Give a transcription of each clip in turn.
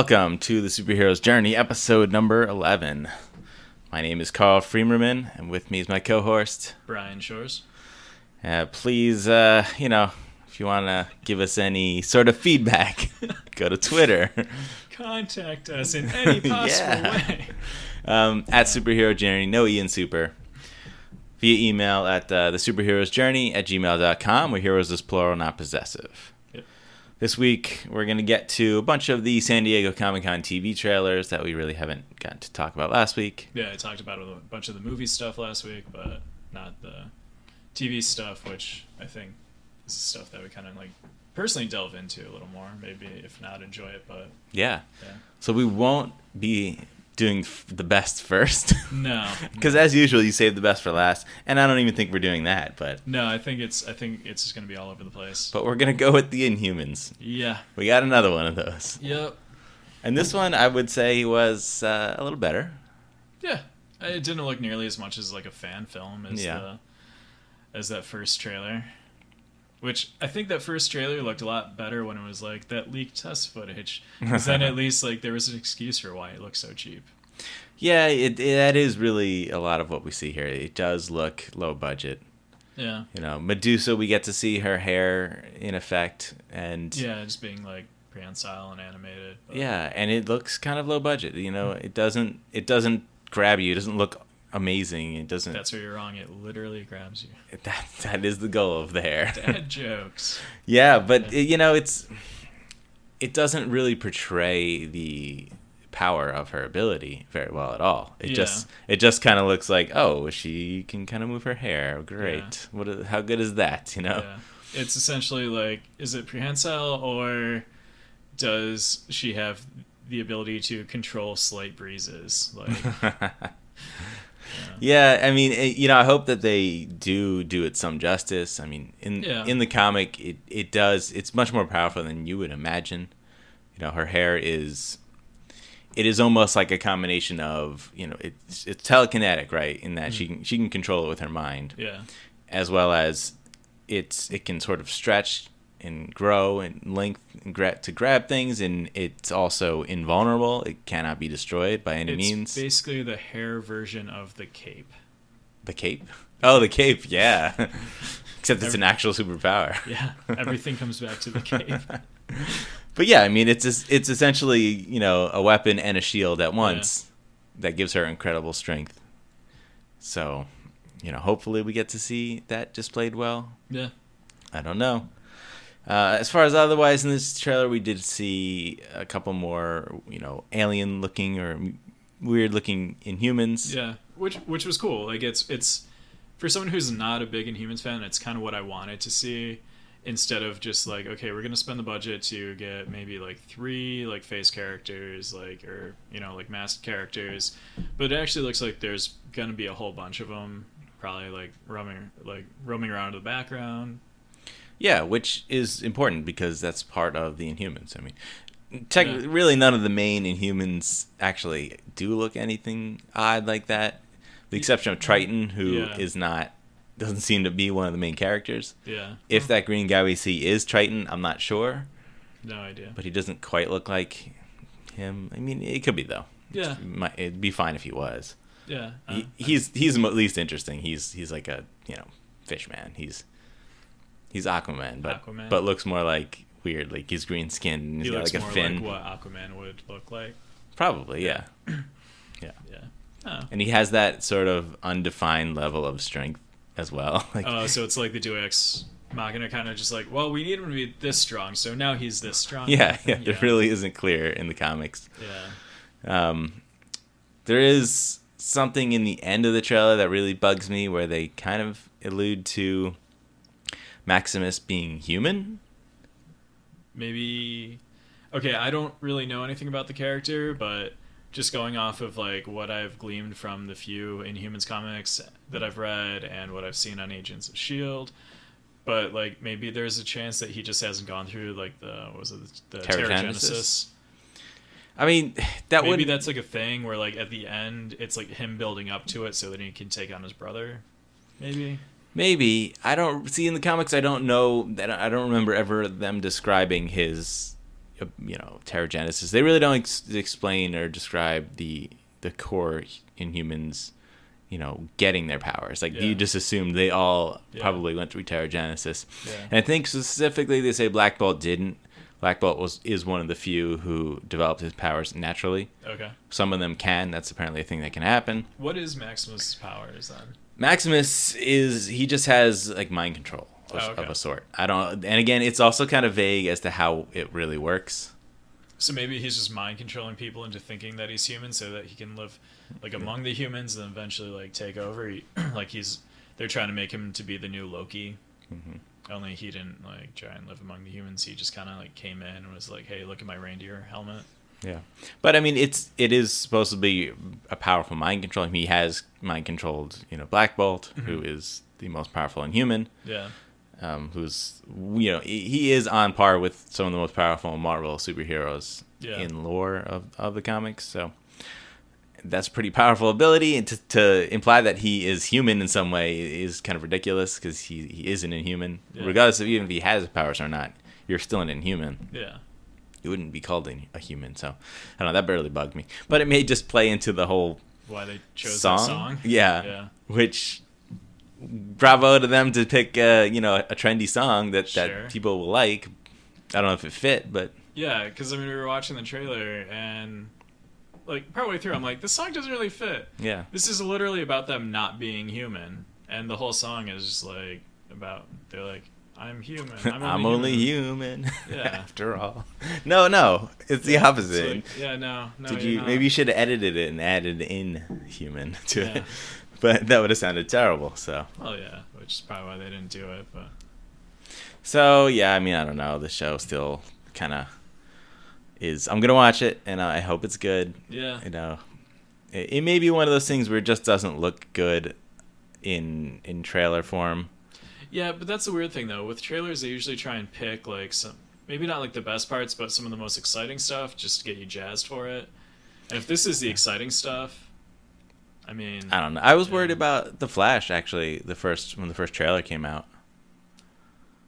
Welcome to the Superhero's Journey, episode number 11. My name is Carl Freemerman, and with me is my co-host, Brian Shores. Please, if you want to give us any sort of feedback, go to Twitter. Contact us in any possible way. At Superhero Journey, no E in Super. Via email at thesuperheroesjourney@gmail.com, where heroes is plural, not possessive. This week, we're going to get to a bunch of the San Diego Comic-Con TV trailers that we really haven't gotten to talk about last week. Yeah, I talked about a bunch of the movie stuff last week, but not the TV stuff, which I think is stuff that we kind of personally delve into a little more. Maybe, if not, enjoy it, but... Yeah. So we won't be doing the best first. No. Because as usual, you save the best for last, and I don't even think we're doing that, but... No, I think it's just going to be all over the place. But we're going to go with the Inhumans. Yeah. We got another one of those. Yep. And this one, I would say, was a little better. Yeah. It didn't look nearly as much as a fan film as that first trailer. Which, I think that first trailer looked a lot better when it was that leaked test footage. Because then at least there was an excuse for why it looked so cheap. Yeah, that is really a lot of what we see here. It does look low budget. Yeah. Medusa, we get to see her hair in effect. And yeah, just being prehensile and animated. But... Yeah, and it looks kind of low budget. It doesn't grab you. It doesn't look amazing. It doesn't. That's where you're wrong. It literally grabs you. That is the goal of the hair. Dad jokes. Yeah, but it doesn't really portray the power of her ability very well at all. It just kind of looks like, oh, she can kind of move her hair. Great. Yeah. How good is that? Yeah. It's essentially is it prehensile, or does she have the ability to control slight breezes? Yeah, I mean, I hope that they do it some justice. I mean, in the comic, it's much more powerful than you would imagine. Her hair is almost like a combination of, it's telekinetic, right? In that she can control it with her mind. Yeah. As well as it can sort of stretch and grow and length and to grab things, and it's also invulnerable. It cannot be destroyed by any means. It's basically the hair version of the cape. The cape? Oh, the cape, yeah. Except it's an actual superpower. Yeah, everything comes back to the cape. But yeah, I mean, it's essentially, a weapon and a shield at once that gives her incredible strength. So, hopefully we get to see that displayed well. Yeah. I don't know. As far as otherwise in this trailer, we did see a couple more, alien-looking or weird-looking Inhumans. Yeah, which was cool. It's for someone who's not a big Inhumans fan, it's kind of what I wanted to see. Instead of just okay, we're gonna spend the budget to get maybe 3 face characters, or masked characters, but it actually looks like there's gonna be a whole bunch of them, probably roaming around in the background. Yeah, which is important because that's part of the Inhumans. I mean, really none of the main Inhumans actually do look anything odd like that, with the exception of Triton, who doesn't seem to be one of the main characters. Yeah. If that green guy we see is Triton, I'm not sure. No idea. But he doesn't quite look like him. I mean, it could be though. Yeah. It'd be fine if he was. Yeah. He's the least interesting. He's like a fish man. He's Aquaman, but looks more weird. He's green skinned and he's got a fin. Like what Aquaman would look like. Probably, yeah. Yeah. Oh. And he has that sort of undefined level of strength as well. So it's like the Deus Ex Machina kind of just well, we need him to be this strong, so now he's this strong. Yeah. It really isn't clear in the comics. Yeah. There is something in the end of the trailer that really bugs me, where they kind of allude to Maximus being human. Maybe. Okay, I don't really know anything about the character, but just going off of what I've gleaned from the few Inhumans comics that I've read and what I've seen on Agents of S.H.I.E.L.D., but maybe there's a chance that he just hasn't gone through the Terrigenesis. I mean, maybe that's a thing where at the end it's him building up to it so that he can take on his brother. Maybe. I don't see in the comics. I don't know that. I don't remember ever them describing his Terrigenesis. They really don't explain or describe the core Inhumans, getting their powers. Like, you just assumed they all probably went through Terrigenesis. Yeah. And I think specifically they say Black Bolt didn't. Black Bolt is one of the few who developed his powers naturally. Okay. Some of them can. That's apparently a thing that can happen. What is Maximus' powers then? Maximus he just has like mind control of a sort. And again, it's also kind of vague as to how it really works. So maybe he's just mind controlling people into thinking that he's human, so that he can live like among the humans and then eventually like take over. They're trying to make him to be the new Loki. Mm-hmm. Only he didn't like try and live among the humans. He just kind of like came in and was like, "Hey, look at my reindeer helmet." Yeah, but I mean, it is supposed to be a powerful mind control. He has mind controlled, Black Bolt, mm-hmm. who is the most powerful Inhuman. Yeah. Who's he is on par with some of the most powerful Marvel superheroes in lore of the comics. So that's a pretty powerful ability, and to imply that he is human in some way is kind of ridiculous, because he is an Inhuman. Yeah. Regardless of even if he has powers or not, you're still an Inhuman. Yeah. You wouldn't be called a human, so I don't know, that barely bugged me. But it may just play into the whole why they chose that song. Yeah. Which, bravo to them to pick a trendy song that people will like. I don't know if it fit, but yeah, because we were watching the trailer and like partway through, I'm like, this song doesn't really fit. Yeah, this is literally about them not being human, and the whole song is just like they're like, I'm human. I'm only human. Yeah. After all. No, it's the opposite. It's like, no. Maybe you should have edited it and added in human to it. But that would have sounded terrible. So. Oh yeah, which is probably why they didn't do it. But. So yeah, I mean, I don't know. The show still kind of is. I'm gonna watch it, and I hope it's good. Yeah. It may be one of those things where it just doesn't look good in trailer form. Yeah, but that's the weird thing though. With trailers, they usually try and pick like some, maybe not like the best parts, but some of the most exciting stuff, just to get you jazzed for it. And if this is the exciting stuff, I mean, I don't know. I was worried about The Flash actually. When the first trailer came out.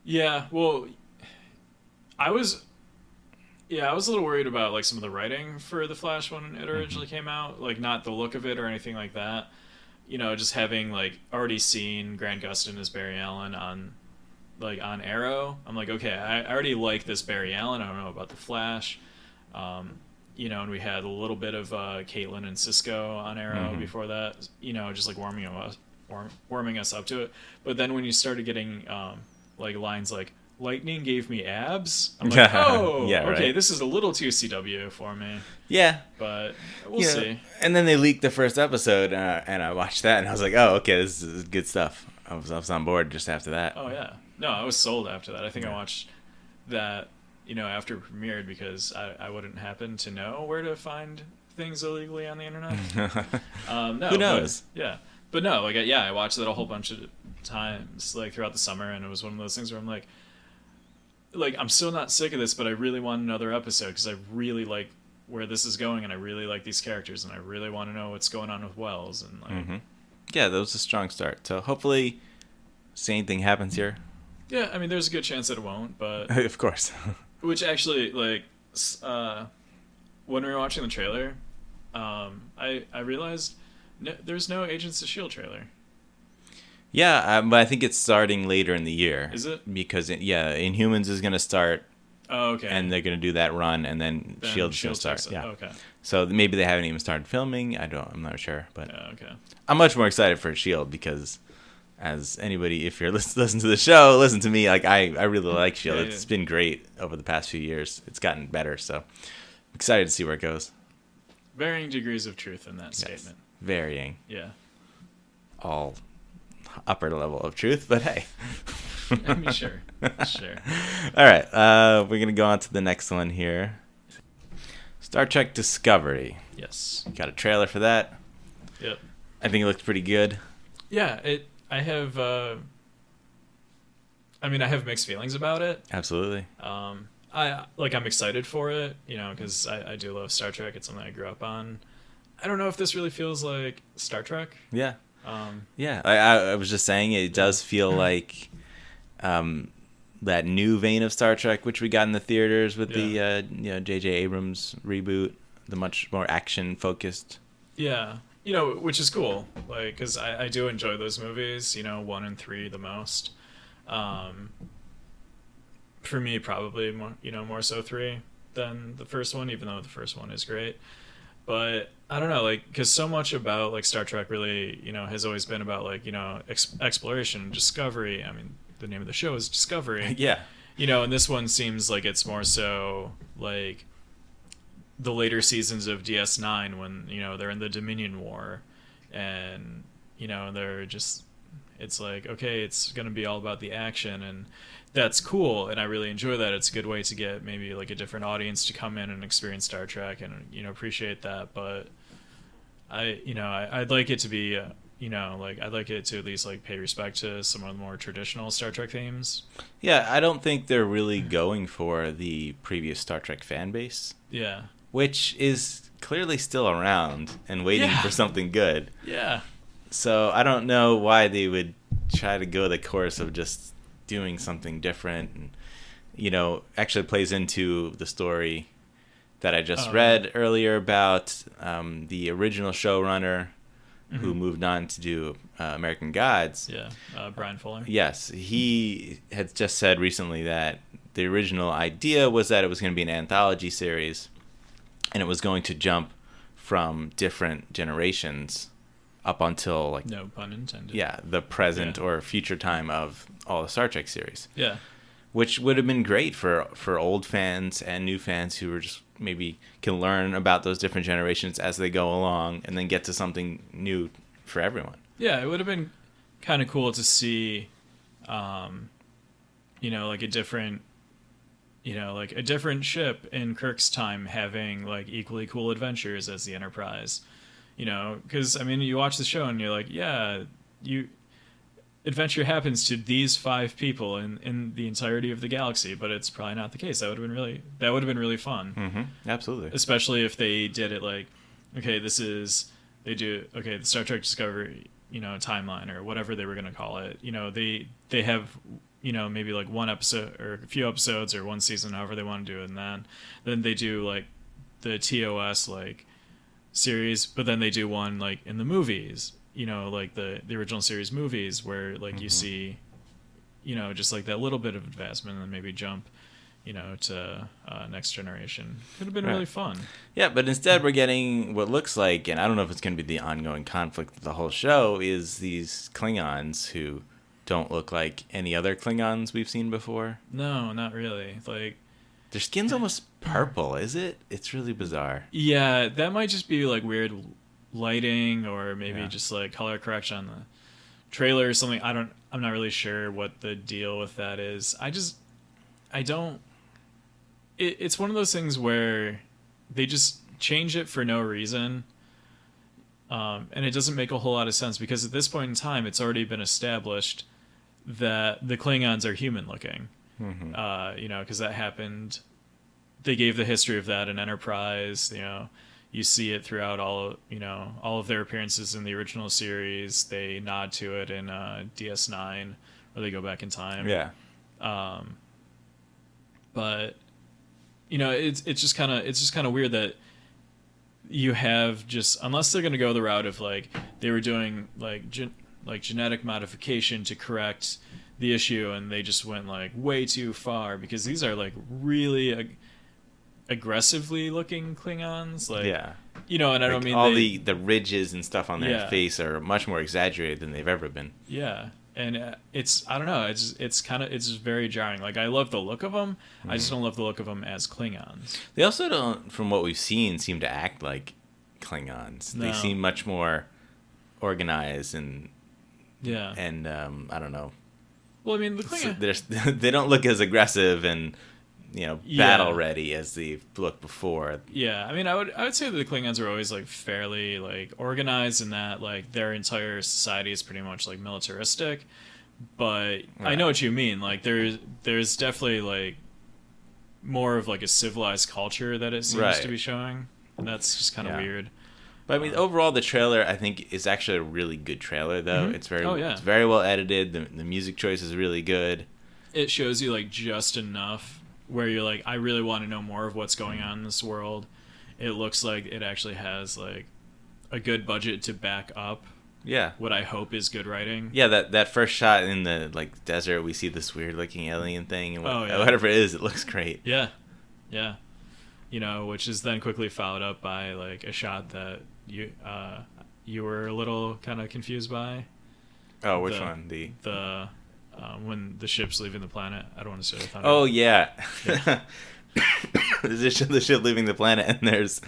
Yeah, well, I was a little worried about like some of the writing for The Flash when it originally came out. Like, not the look of it or anything like that. Just having like already seen Grant Gustin as Barry Allen on Arrow. I'm like, okay, I already like this Barry Allen. I don't know about The Flash. And we had a little bit of Caitlin and Cisco on Arrow before that, just like warming us up to it. But then when you started getting like lines like, lightning gave me abs, I'm like, oh, yeah, okay, right. This is a little too CW for me. Yeah. But we'll see. And then they leaked the first episode, and I watched that, and I was like, oh, okay, this is good stuff. I was on board just after that. Oh, yeah. No, I was sold after that. I think I watched that, after it premiered, because I wouldn't happen to know where to find things illegally on the internet. No, who knows? But no, I watched that a whole bunch of times, like throughout the summer, and it was one of those things where I'm like, I'm still not sick of this, but I really want another episode, because I really like where this is going, and I really like these characters, and I really want to know what's going on with Wells, and yeah, that was a strong start. So hopefully, same thing happens here. Yeah, I mean, there's a good chance that it won't, but of course. Which actually, when we were watching the trailer, I realized there's no Agents of S.H.I.E.L.D. trailer. Yeah, but I think it's starting later in the year. Is it? Because Inhumans is going to start. Oh, okay. And they're going to do that run, and then S.H.I.E.L.D. is going to start. Yeah. Okay. So maybe they haven't even started filming. I'm not sure, but okay. I'm much more excited for S.H.I.E.L.D. because, as anybody, if you're listen to the show, listen to me. Like I really like S.H.I.E.L.D. It's been great over the past few years. It's gotten better, so I'm excited to see where it goes. Varying degrees of truth in that statement. Varying. Yeah. All upper level of truth, but hey. I mean, sure. All right, we're gonna go on to the next one here. Star Trek Discovery. Yes. Got a trailer for that. Yep. I think it looks pretty good. Yeah, I have mixed feelings about it. Absolutely. I'm excited for it, because I do love Star Trek. It's something I grew up on. I don't know if this really feels like Star Trek. Yeah. I was just saying it does feel like that new vein of Star Trek, which we got in the theaters with the J.J. Abrams reboot, the much more action focused. Yeah, which is cool, like, because I do enjoy those movies. 1 and 3 the most. For me, probably more so 3 than the first one, even though the first one is great. But I don't know, like, because so much about like Star Trek really, has always been about like exploration, discovery. I mean, the name of the show is Discovery. Yeah. And this one seems like it's more so like the later seasons of DS9 when they're in the Dominion War, and they're just, it's like, okay, it's gonna be all about the action, and that's cool, and I really enjoy that. It's a good way to get maybe like a different audience to come in and experience Star Trek and appreciate that. But I'd like it to be I'd like it to at least like pay respect to some of the more traditional Star Trek themes. Yeah, I don't think they're really going for the previous Star Trek fan base. Yeah. Which is clearly still around and waiting for something good. Yeah. So I don't know why they would try to go the course of just doing something different, and actually plays into the story that I just read earlier about the original showrunner who moved on to do American Gods. Yeah, Brian Fuller. Yes, he had just said recently that the original idea was that it was going to be an anthology series, and it was going to jump from different generations up until like, no pun intended. Yeah, the present or future time of all the Star Trek series. Yeah. Which would have been great for old fans and new fans who were just maybe can learn about those different generations as they go along and then get to something new for everyone. Yeah, it would have been kind of cool to see like a different like a different ship in Kirk's time having like equally cool adventures as the Enterprise. Because I mean, you watch the show and you're like, yeah, adventure happens to these 5 people in the entirety of the galaxy, but it's probably not the case. That would have been really fun. Mm-hmm. Absolutely. Especially if they did it like, okay, the Star Trek Discovery, timeline or whatever they were going to call it. They have, maybe like one episode or a few episodes or one season, however they want to do it. And then they do like the TOS, like, series, but then they do one like in the movies, like the original series movies where like you see just like that little bit of advancement and then maybe jump to Next Generation. Could have been really fun. Yeah, but instead we're getting what looks like, and I don't know if it's going to be the ongoing conflict of the whole show, is these Klingons who don't look like any other Klingons we've seen before. No, not really. Like, their skin's almost purple, is it? It's really bizarre. Yeah, that might just be like weird lighting or maybe just like color correction on the trailer or something. I'm not really sure what the deal with that is. It's one of those things where they just change it for no reason. And it doesn't make a whole lot of sense because at this point in time, it's already been established that the Klingons are human looking. Mm-hmm. Because that happened. They gave the history of that in Enterprise. You see it throughout all of their appearances in the original series. They nod to it in DS9, where they go back in time. Yeah. But it's just kind of weird that you have just, unless they're going to go the route of like they were doing like genetic modification to correct the issue, and they just went like way too far, because these are like really aggressively looking Klingons, like, and I don't mean all the ridges and stuff on their face are much more exaggerated than they've ever been. Yeah, and it's, I don't know, it's just very jarring. Like, I love the look of them, I just don't love the look of them as Klingons. They also don't, from what we've seen, seem to act like Klingons. No. They seem much more organized and I don't know. Well, I mean, the Klingons, they don't look as aggressive and battle ready as they looked before. Yeah, I mean, I would say that the Klingons are always like fairly like organized in that like their entire society is pretty much like militaristic. But I know what you mean. Like there's definitely like more of like a civilized culture that it seems to be showing, and that's just kind of weird. But I mean, overall, the trailer I think is actually a really good trailer, though. Mm-hmm. It's very well edited. The music choice is really good. it shows you like just enough where you're like, I really want to know more of what's going on in this world. It looks like it actually has like a good budget to back up what I hope is good writing. Yeah, that first shot in the like desert, we see this weird looking alien thing, and whatever it is, it looks great. Yeah. You know, which is then quickly followed up by like a shot that you were a little kind of confused by. Oh, which one? The when the ship's leaving the planet. I don't want to say the thunder. Oh yeah. The ship leaving the planet, and there's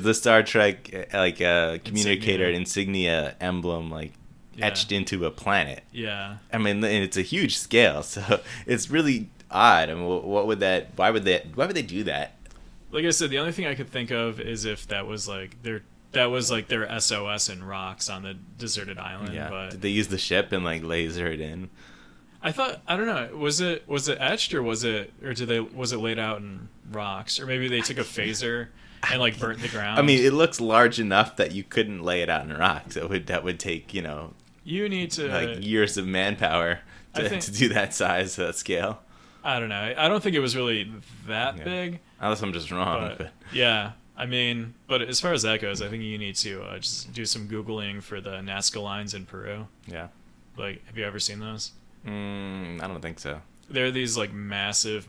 the Star Trek like communicator insignia emblem like etched into a planet. Yeah. I mean, and it's a huge scale, so it's really odd. I mean, why would they do that? Like I said, the only thing I could think of is if that was like their SOS in rocks on the deserted island. Yeah. But did they use the ship and like laser it in? I don't know. Was it etched or was it laid out in rocks, or maybe they took a phaser and like burnt the ground? I mean, it looks large enough that you couldn't lay it out in rocks. That would take you need to like years of manpower to do that size scale. I don't know. I don't think it was really that big. Unless I'm just wrong. But. Yeah. I mean, but as far as that goes, I think you need to just do some Googling for the Nazca lines in Peru. Yeah. Like, have you ever seen those? I don't think so. They're these like massive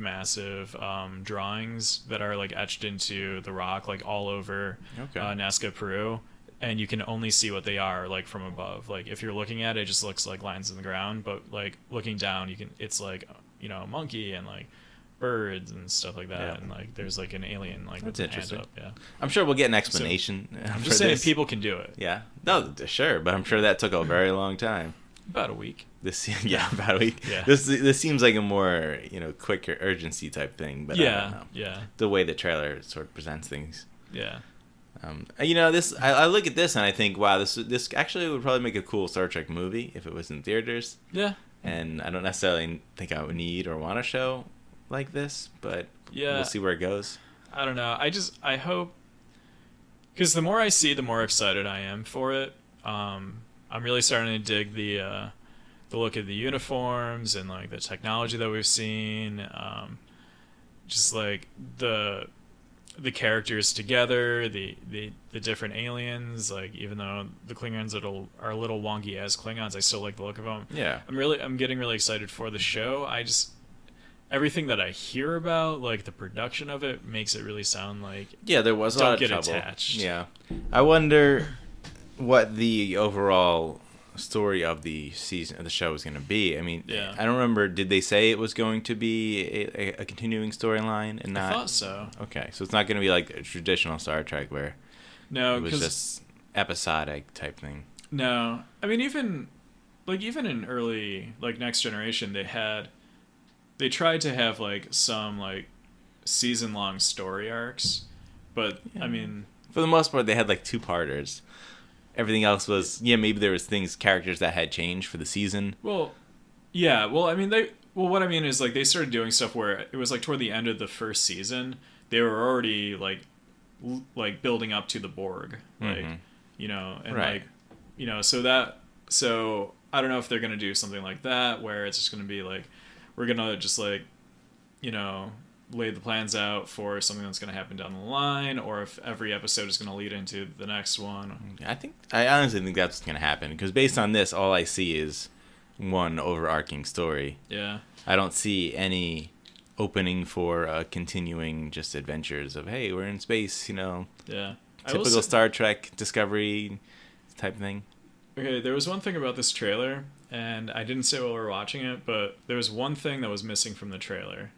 drawings that are like etched into the rock like all over Nazca, Peru, and you can only see what they are like from above. Like if you're looking at it, it just looks like lines in the ground, but like looking down, it's like a monkey and like birds and stuff like that, and like there's like an alien like that's with interesting. Hand up. Yeah, I'm sure we'll get an explanation. So, I'm just saying people can do it. Yeah, no, sure, but I'm sure that took a very long time. About a week. About a week. Yeah. This seems like a more quicker urgency type thing, but I don't know. Yeah. The way the trailer sort of presents things. Yeah. This I look at this and I think, wow, this actually would probably make a cool Star Trek movie if it was in theaters. Yeah. And I don't necessarily think I would need or want a show like this, but we'll see where it goes. I don't know. I hope, because the more I see, the more excited I am for it. I'm really starting to dig the look of the uniforms and like the technology that we've seen. Just like the characters together, the different aliens. Like even though the Klingons are a little wonky as Klingons, I still like the look of them. Yeah. I'm getting really excited for the show. Everything that I hear about, like the production of it, makes it really sound like there was a lot of trouble. Attached. Yeah, I wonder what the overall story of the season of the show is going to be. I mean, I don't remember. Did they say it was going to be a continuing storyline and not? I thought so. Okay, so it's not going to be like a traditional Star Trek where it was just episodic type thing. No, I mean even in early like Next Generation, they tried to have like some like season-long story arcs, but I mean, for the most part, they had like 2-parters. Everything else was maybe there was characters that had changed for the season. Well, yeah. Well, I mean what I mean is like they started doing stuff where it was like toward the end of the first season, they were already like building up to the Borg, like and right. so I don't know if they're gonna do something like that where it's just gonna be like we're gonna just like lay the plans out for something that's going to happen down the line, or if every episode is going to lead into the next one. I honestly think that's what's going to happen, because based on this, all I see is one overarching story. Yeah. I don't see any opening for continuing just adventures of, hey, we're in space, Yeah. Typical Star Trek Discovery type thing. Okay, there was one thing about this trailer, and I didn't say while we were watching it, but there was one thing that was missing from the trailer.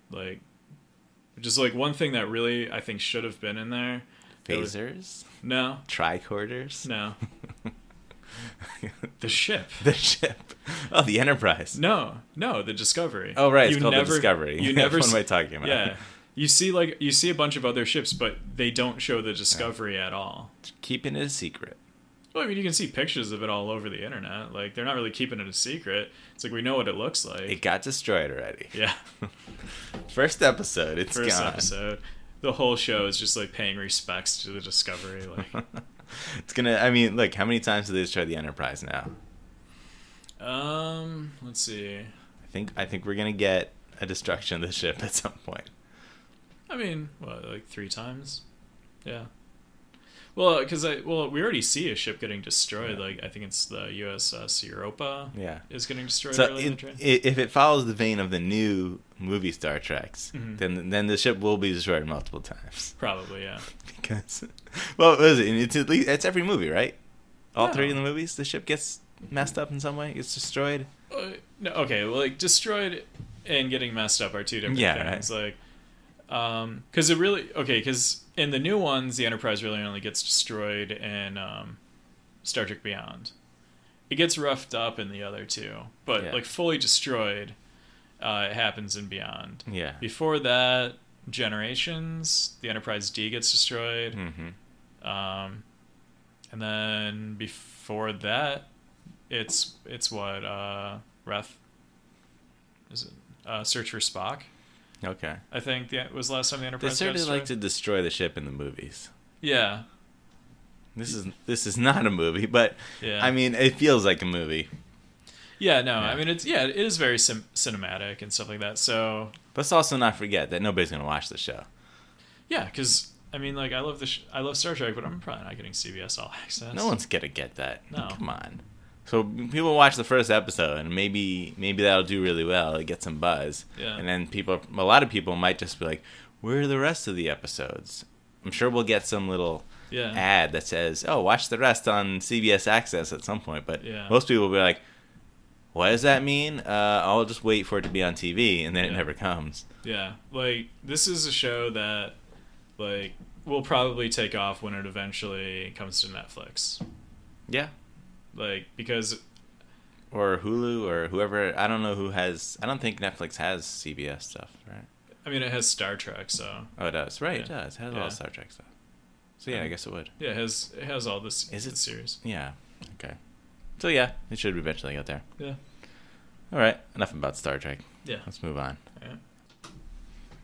Like, just like one thing that really I think should have been in there. Phasers? No. Tricorders? No. The ship. The ship. Oh, the Enterprise. No, the Discovery. Oh, right. It's called the Discovery. What am I talking about? Yeah. You see a bunch of other ships, but they don't show the Discovery at all. Keeping it a secret. Well, I mean, you can see pictures of it all over the internet. Like, they're not really keeping it a secret. It's like we know what it looks like. It got destroyed already. Yeah. First episode, it's First gone. episode. The whole show is just like paying respects to the Discovery. Like, it's gonna. I mean, look, how many times did they destroy the Enterprise now? Let's see. I think we're gonna get a destruction of the ship at some point. I mean, what, like 3 times? Yeah. Well, because we already see a ship getting destroyed. Like I think it's the USS Europa. Yeah, is getting destroyed. So early in the train. If it follows the vein of the new movie Star Treks, then the ship will be destroyed multiple times. Probably, yeah. Because, well, what is it? It's every movie, right? All 3 of the movies, the ship gets messed up in some way. It's destroyed. No, okay, well, like destroyed and getting messed up are 2 different things. Right. Like, because in the new ones, the Enterprise really only gets destroyed in Star Trek Beyond. It gets roughed up in the other 2, but like fully destroyed, it happens in Beyond. Yeah. Before that, Generations, the Enterprise D gets destroyed. And then before that, it's what Wrath. Is it Search for Spock? Okay. I think that was the last time the Enterprise. They certainly like to destroy the ship in the movies. Yeah. This is not a movie, but I mean, it feels like a movie. Yeah, no, I mean it is very cinematic and stuff like that. So let's also not forget that nobody's gonna watch the show. Yeah, because I mean, like I love Star Trek, but I'm probably not getting CBS All Access. No one's gonna get that. No, come on. So people watch the first episode, and maybe that'll do really well. It gets some buzz, and then a lot of people might just be like, "Where are the rest of the episodes?" I'm sure we'll get some little ad that says, "Oh, watch the rest on CBS Access" at some point. But most people will be like, "What does that mean? I'll just wait for it to be on TV," and then it never comes. Yeah, like this is a show that like will probably take off when it eventually comes to Netflix. Yeah. Like, because... Or Hulu, or whoever... I don't know who has... I don't think Netflix has CBS stuff, right? I mean, it has Star Trek, so... Oh, it does. Right, it does. It has all Star Trek stuff. So, yeah, I guess it would. Yeah, it has all this series. Yeah. Okay. So, yeah, it should eventually get there. Yeah. All right. Enough about Star Trek. Yeah. Let's move on. Yeah.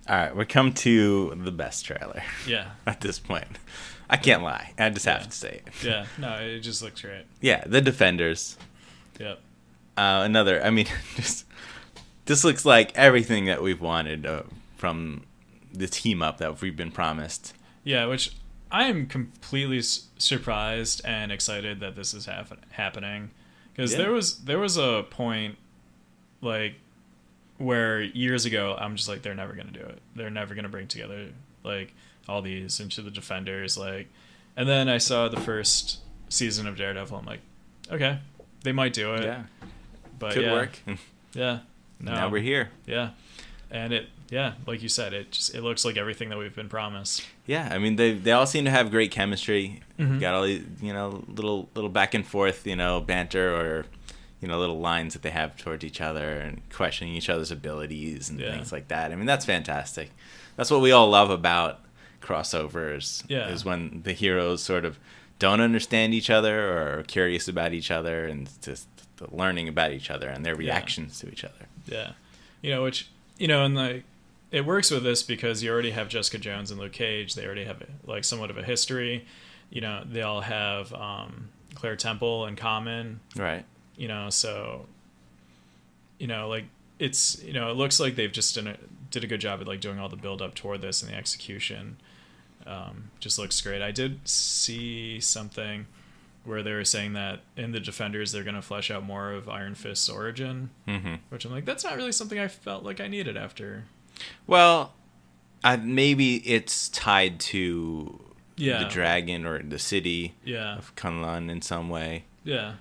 All right. We come to the best trailer. Yeah. At this point. I can't lie. I just have to say it. Yeah. No, it just looks great. Yeah. The Defenders. Yep. I mean, this looks like everything that we've wanted from the team up that we've been promised. Yeah, which I am completely surprised and excited that this is happening. Because there was a point, like, where years ago I'm just like, they're never going to do it. They're never going to bring together, like, all these into the Defenders. Like, and then I saw the first season of Daredevil. I'm like, okay, they might do it. Yeah. But could work. Yeah. No. Now we're here. Yeah. And like you said, it looks like everything that we've been promised. Yeah, I mean they all seem to have great chemistry. Mm-hmm. Got all these, little back and forth, banter or little lines that they have towards each other and questioning each other's abilities and things like that. I mean, that's fantastic. That's what we all love about crossovers. Yeah. Is when the heroes sort of don't understand each other or are curious about each other and just learning about each other and their reactions to each other. Yeah. Which and like it works with this because you already have Jessica Jones and Luke Cage. They already have like somewhat of a history. They all have Claire Temple in common. Right. So like it's it looks like they've just did a good job at like doing all the build up toward this and the execution. Just looks great. I did see something where they were saying that in the Defenders they're going to flesh out more of Iron Fist's origin, which I'm like, that's not really something I felt like I needed after. Well, maybe it's tied to the dragon or the city of Kunlun in some way. Yeah.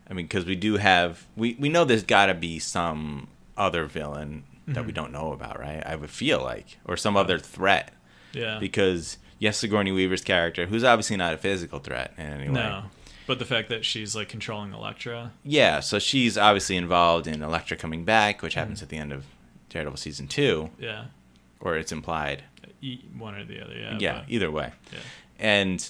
I mean, because we do have... We know there's got to be some other villain that we don't know about, right? I would feel like. Or some other threat. Yeah. Because, yes, Sigourney Weaver's character, who's obviously not a physical threat in any way. No. But the fact that she's, like, controlling Elektra. Yeah, so she's obviously involved in Elektra coming back, which happens at the end of Daredevil Season 2. Yeah. Or it's implied. One or the other, yeah. Yeah, either way. Yeah. And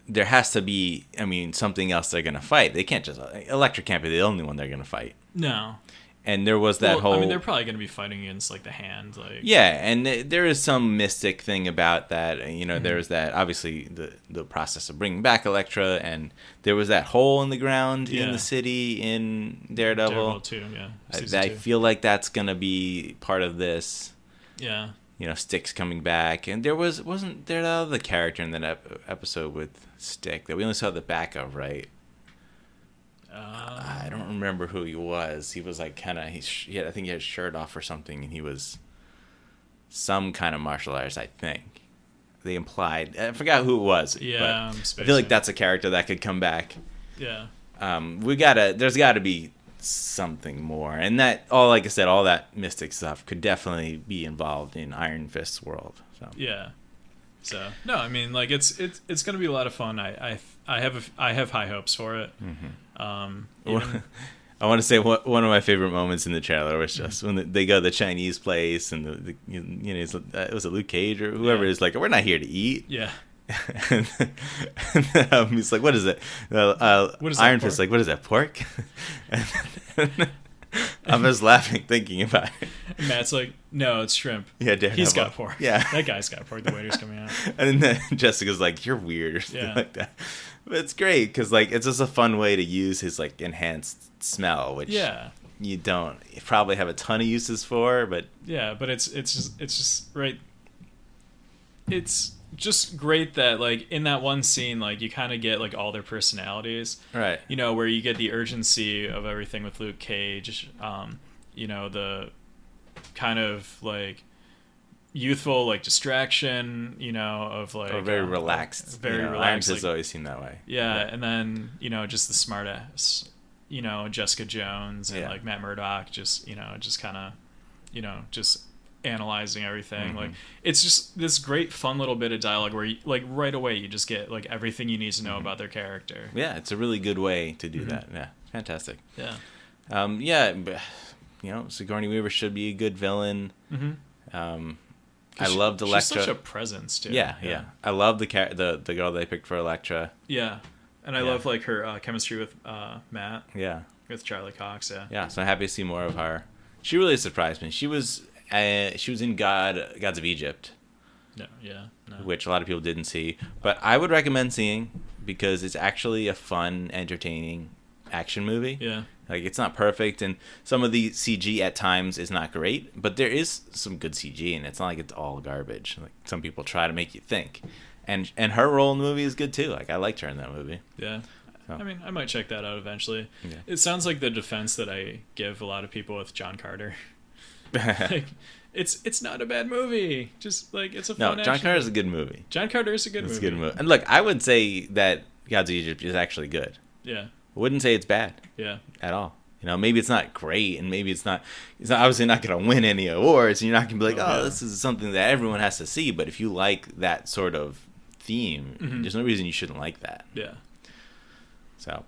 there has to be, something else they're going to fight. They can't just... Elektra can't be the only one they're going to fight. No. And there was that whole... I mean, they're probably going to be fighting against, like, the Hand. Like... Yeah, and there is some mystic thing about that. You know, there's that, obviously, the process of bringing back Elektra, and there was that hole in the ground in the city in Daredevil. Daredevil 2, yeah. I feel like that's going to be part of this. Yeah. You know, Stick's coming back. And wasn't there that other character in that episode with Stick that we only saw the back of, right? I don't remember who he was. He was like kind of, I think he had his shirt off or something, and he was some kind of martial artist, I think. They implied, I forgot who it was. Yeah, but I feel like that's a character that could come back. Yeah. There's gotta be something more. And that, like I said, all that mystic stuff could definitely be involved in Iron Fist's world. So. Yeah. So, no, I mean, like, it's going to be a lot of fun. I have high hopes for it. Mm-hmm. I want to say one of my favorite moments in the trailer was just when they go to the Chinese place and it was Luke Cage or whoever is like, we're not here to eat. Yeah. and he's like, what is it? What is Iron that, Fist like, what is that, pork? I'm just laughing thinking about it. And Matt's like, no, it's shrimp. Yeah, Daredevil. He's got pork. Yeah. That guy's got pork. The waiter's coming out. And then Jessica's like, you're weird or something like that. But it's great because, like, it's just a fun way to use his, like, enhanced smell, which you probably have a ton of uses for, but... Yeah, but it's just right. It's just great that, like, in that one scene, like, you kind of get, like, all their personalities. Right. You know, where you get the urgency of everything with Luke Cage, you know, the kind of, like, youthful, like, distraction, you know, of, like... Or very relaxed. Very relaxed. Iron Fist always seemed that way. Yeah, and then, you know, just the smartass, you know, Jessica Jones and, like, Matt Murdock just, you know, just kind of, you know, just... analyzing everything. Mm-hmm. Like, it's just this great fun little bit of dialogue where you, like, right away you just get, like, everything you need to know about their character. Yeah, it's a really good way to do that. Yeah, fantastic. Yeah. You know, Sigourney Weaver should be a good villain. I loved Elektra. She's such a presence too. Yeah. I love the girl they picked for Elektra. Yeah, and I love, like, her chemistry with Matt. Yeah. With Charlie Cox. Yeah. Yeah, so I'm happy to see more of her. She really surprised me. She was in Gods of Egypt. No. Which a lot of people didn't see, but I would recommend seeing because it's actually a fun, entertaining action movie. Yeah. Like, it's not perfect, and some of the CG at times is not great, but there is some good CG, and it's not like it's all garbage. Like, some people try to make you think. And her role in the movie is good too. Like, I liked her in that movie. Yeah. So. I mean, I might check that out eventually. Yeah. It sounds like the defense that I give a lot of people with John Carter. Like, it's not a bad movie. Just, like, it's a fun No, John Carter is a good movie. John Carter is a good movie. It's a good movie. And look, I would say that Gods of Egypt is actually good. Yeah. I wouldn't say it's bad. Yeah. At all. You know, maybe it's not great, and maybe it's obviously not going to win any awards, and you're not going to be like, this is something that everyone has to see, but if you like that sort of theme, there's no reason you shouldn't like that. Yeah. So,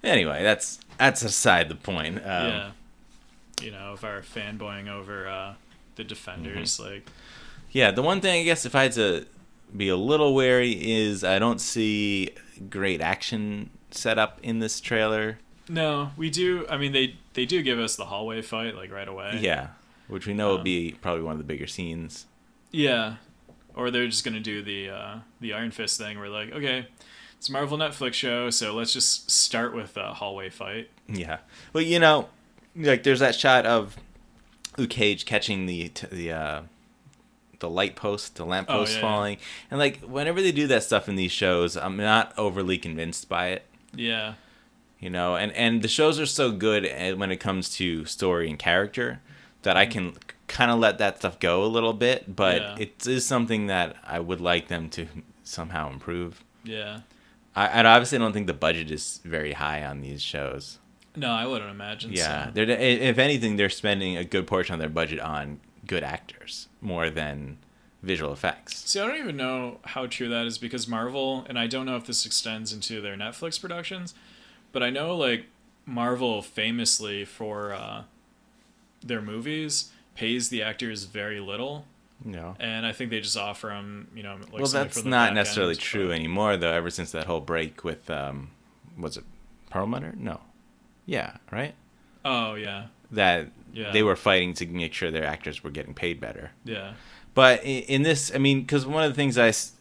anyway, that's aside the point. Yeah. You know, of our fanboying over the Defenders, like... Yeah, the one thing, I guess, if I had to be a little wary is I don't see great action set up in this trailer. No, we do. I mean, they do give us the hallway fight, like, right away. Yeah, which we know will be probably one of the bigger scenes. Yeah, or they're just gonna do the Iron Fist thing. Where, like, okay, it's a Marvel Netflix show, so let's just start with a hallway fight. Yeah, well, you know, like, there's that shot of Luke Cage catching the light post, the lamp post falling, and, like, whenever they do that stuff in these shows, I'm not overly convinced by it. Yeah. You know, and the shows are so good when it comes to story and character that I can kind of let that stuff go a little bit, but it is something that I would like them to somehow improve. Yeah. I obviously don't think the budget is very high on these shows. No, I wouldn't imagine so. Yeah, if anything, they're spending a good portion of their budget on good actors more than visual effects. See, I don't even know how true that is because Marvel, and I don't know if this extends into their Netflix productions, but I know, like, Marvel famously for their movies pays the actors very little. No. And I think they just offer them, you know, like, well, that's not necessarily true anymore, though, ever since that whole break with, was it Perlmutter? No. Yeah, right? Oh, yeah. that they were fighting to make sure their actors were getting paid better. Yeah. But in this, I mean, because one of the things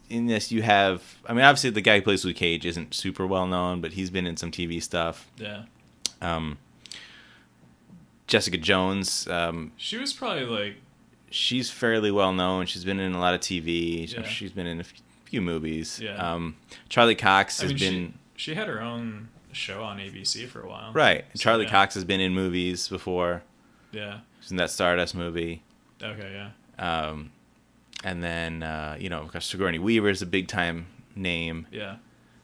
in this you have, I mean, obviously the guy who plays Luke Cage isn't super well known, but he's been in some TV stuff. Yeah. Jessica Jones. She was probably like. She's fairly well known. She's been in a lot of TV. Yeah. She's been in a few movies. Yeah. Charlie Cox has been. She had her own show on ABC for a while. Right. So, Charlie Cox has been in movies before. Yeah. She's in that Stardust movie. Okay. Yeah. And then of course Sigourney Weaver is a big time name. Yeah.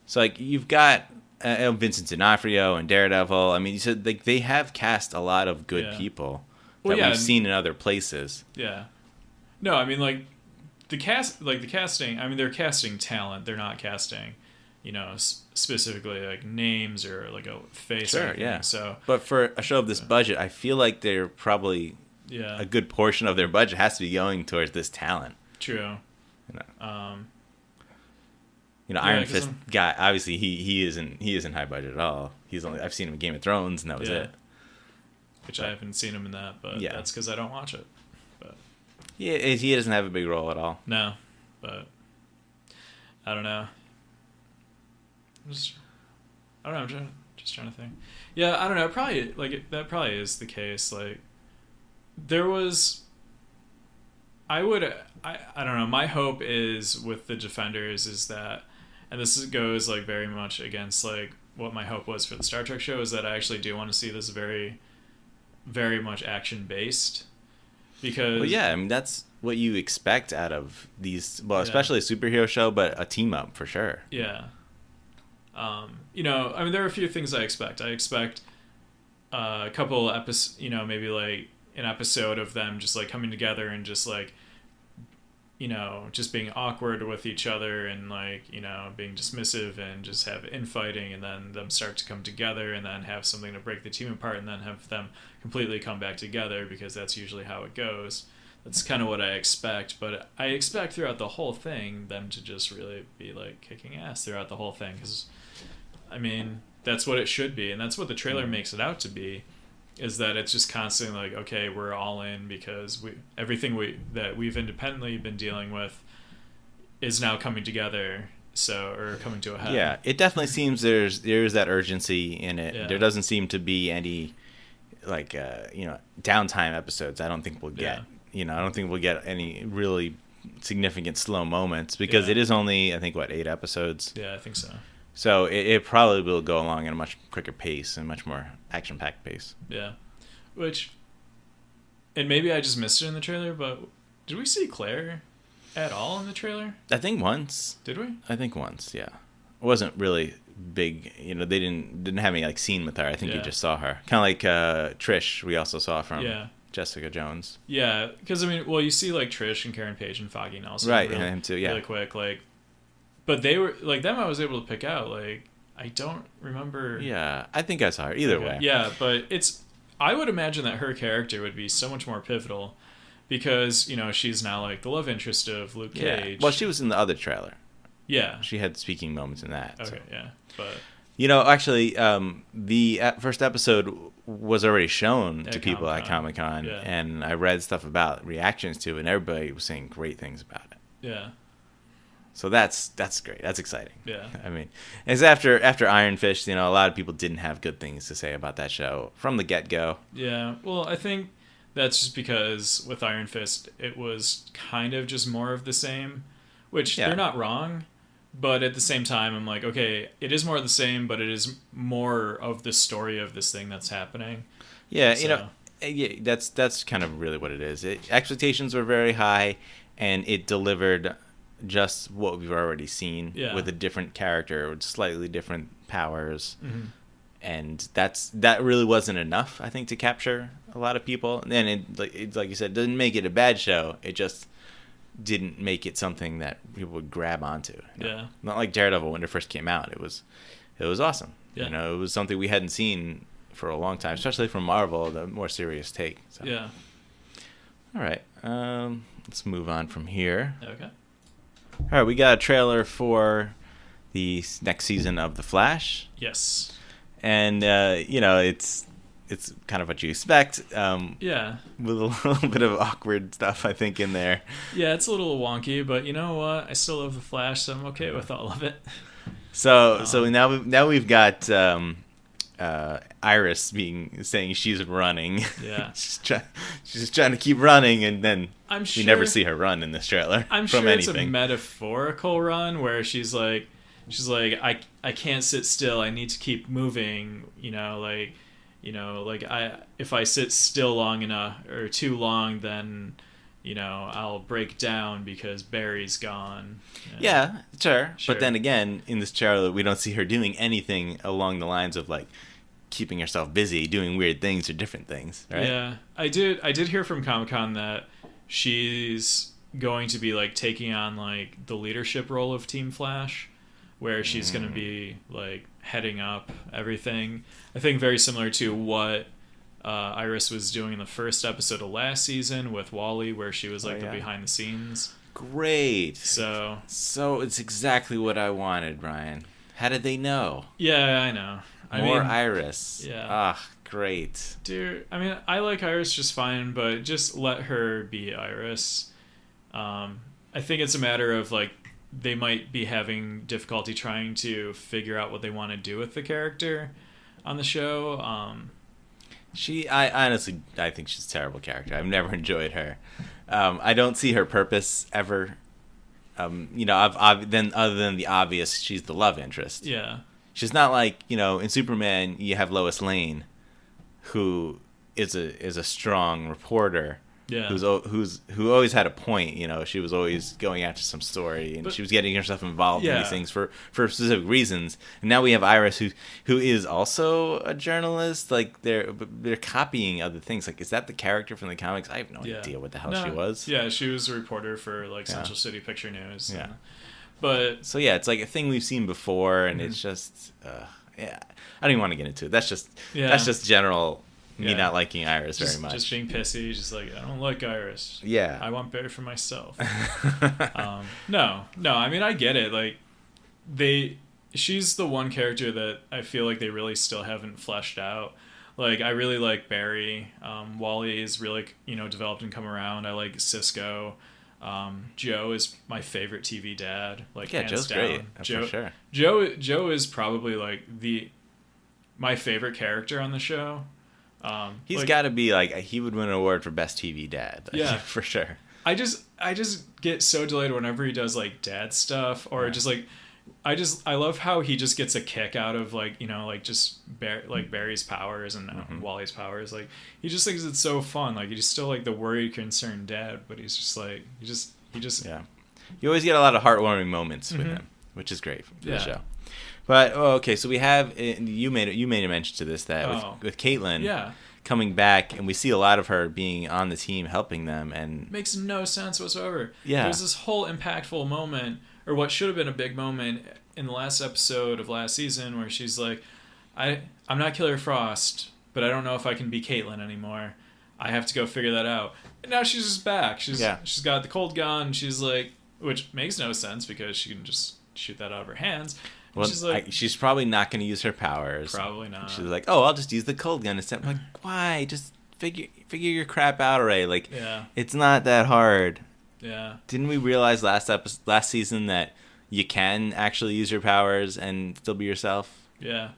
So like you've got Vincent D'Onofrio and Daredevil. I mean, you said like they have cast a lot of good people that we've seen in other places. Yeah. No, I mean like the casting. I mean they're casting talent. They're not casting, specifically like names or like a face. Sure. Or anything. Yeah. So, but for a show of this budget, I feel like they're probably a good portion of their budget has to be going towards this talent. True. Iron Fist guy. Obviously, he isn't high budget at all. I've seen him in Game of Thrones, and that was it. Which I haven't seen him in that, but that's because I don't watch it. But he doesn't have a big role at all. No, but I don't know. I'm just trying to think. Yeah, I don't know. Probably that probably is the case. Like there was. I don't know. My hope is with the Defenders is that, and this goes like very much against like what my hope was for the Star Trek show, is that I actually do want to see this very, very much action based, because I mean that's what you expect out of these. Well, especially a superhero show, but a team up for sure. Yeah. I mean, there are a few things I expect. I expect a couple episodes. Maybe like an episode of them just like coming together and just like just being awkward with each other and like being dismissive and just have infighting, and then them start to come together and then have something to break the team apart, and then have them completely come back together, because that's usually how it goes. That's kind of what I expect, but I expect throughout the whole thing them to just really be like kicking ass throughout the whole thing, because I mean that's what it should be, and that's what the trailer makes it out to be. Is that it's just constantly like, okay, we're all in because everything that we've independently been dealing with is now coming together, or coming to a head. Yeah, it definitely seems there's that urgency in it. Yeah. There doesn't seem to be any like downtime episodes. I don't think we'll get. I don't think we'll get any really significant slow moments, because it is only, I think, 8 episodes. Yeah, I think so. So it probably will go along at a much quicker pace and much more action-packed pace. Yeah. And maybe I just missed it in the trailer, but did we see Claire at all in the trailer? I think once. Did we? I think once, yeah. It wasn't really big. They didn't have any scene with her. I think you just saw her. Kind of like Trish, we also saw from Jessica Jones. Yeah, because you see Trish and Karen Page and Foggy Nelson. Right, and him too, really quick, but they were them I was able to pick out. I don't remember. Yeah, I think I saw her either way. Yeah, but I would imagine that her character would be so much more pivotal, because she's now the love interest of Luke Cage. Well, she was in the other trailer. Yeah, she had speaking moments in that. Okay, yeah, but actually, the first episode was already shown to people at Comic-Con, and I read stuff about reactions to it, and everybody was saying great things about it. Yeah. So that's great. That's exciting. Yeah. I mean, it's after Iron Fist, a lot of people didn't have good things to say about that show from the get-go. Yeah. Well, I think that's just because with Iron Fist, it was kind of just more of the same, which they're not wrong, but at the same time, I'm like, okay, it is more of the same, but it is more of the story of this thing that's happening. Yeah, that's kind of really what it is. Expectations were very high, and it delivered just what we've already seen with a different character with slightly different powers. Mm-hmm. And that really wasn't enough, I think, to capture a lot of people. And it like you said, doesn't make it a bad show. It just didn't make it something that people would grab onto. Yeah. Not like Daredevil when it first came out. It was awesome. Yeah. It was something we hadn't seen for a long time, especially from Marvel, the more serious take. So. Yeah. All right. Let's move on from here. Okay. All right, we got a trailer for the next season of The Flash. Yes. And, it's it's kind of what you expect. Yeah. With a little bit of awkward stuff, I think, in there. Yeah, it's a little wonky, but you know what? I still love the Flash, so I'm okay with all of it. So now we've got Iris saying she's running. Yeah. she's just trying to keep running, and then we never see her run in this trailer. I'm from sure anything. It's a metaphorical run where she's like I can't sit still. I need to keep moving. If I sit still long enough or too long, then I'll break down because Barry's gone. Yeah, sure. But then again, in this trailer, we don't see her doing anything along the lines of like keeping herself busy, doing weird things or different things, right? Yeah, I did hear from Comic-Con that she's going to be like taking on like the leadership role of Team Flash, where she's going to be like heading up everything. I think very similar to what Iris was doing in the first episode of last season with Wally, where she was like the behind the scenes. Great. So it's exactly what I wanted, Ryan. How did they know? Yeah, I know. More Iris. Yeah. Ah, great. Dude, I mean, I like Iris just fine, but just let her be Iris. I think it's a matter of like they might be having difficulty trying to figure out what they want to do with the character on the show. I honestly think she's a terrible character. I've never enjoyed her. I don't see her purpose ever. Other than the obvious, she's the love interest. Yeah. She's not like, in Superman you have Lois Lane, who is a strong reporter. Yeah. Who always had a point, she was always going after some story, and she was getting herself involved in these things for specific reasons. And now we have Iris who is also a journalist. Like they're copying other things. Like, is that the character from the comics? I have no idea what the hell she was. Yeah, she was a reporter for like Central City Picture News. Yeah. But so it's like a thing we've seen before, and it's just I don't even want to get into it. That's just general. Me not liking Iris very much. Just being pissy, just like, I don't like Iris. Yeah. I want Barry for myself. No, I mean, I get it. Like, she's the one character that I feel like they really still haven't fleshed out. Like, I really like Barry. Wally is really, developed and come around. I like Cisco. Joe is my favorite TV dad. Like, hands Joe's down. great. For sure. Joe is probably like my favorite character on the show. He's got to be like, he would win an award for best TV dad. Yeah, for sure. I just get so delighted whenever he does like dad stuff, or just like I love how he just gets a kick out of like just Barry's powers and Wally's powers. Like he just thinks it's so fun. Like he's still like the worried, concerned dad, but he's just like he just You always get a lot of heartwarming moments with him, which is great for the show. But okay, so we have you made a mention to this that with Caitlin coming back, and we see a lot of her being on the team helping them, and makes no sense whatsoever. Yeah, there's this whole impactful moment, or what should have been a big moment in the last episode of last season, where she's like, I'm not Killer Frost, but I don't know if I can be Caitlin anymore. I have to go figure that out. And now she's just back. She's got the cold gun. She's like, which makes no sense because she can just shoot that out of her hands. Well, she's probably not going to use her powers. Probably not. She's like, I'll just use the cold gun instead. I'm like, why? Just figure your crap out already. Like, it's not that hard. Yeah. Didn't we realize last season that you can actually use your powers and still be yourself? Yeah.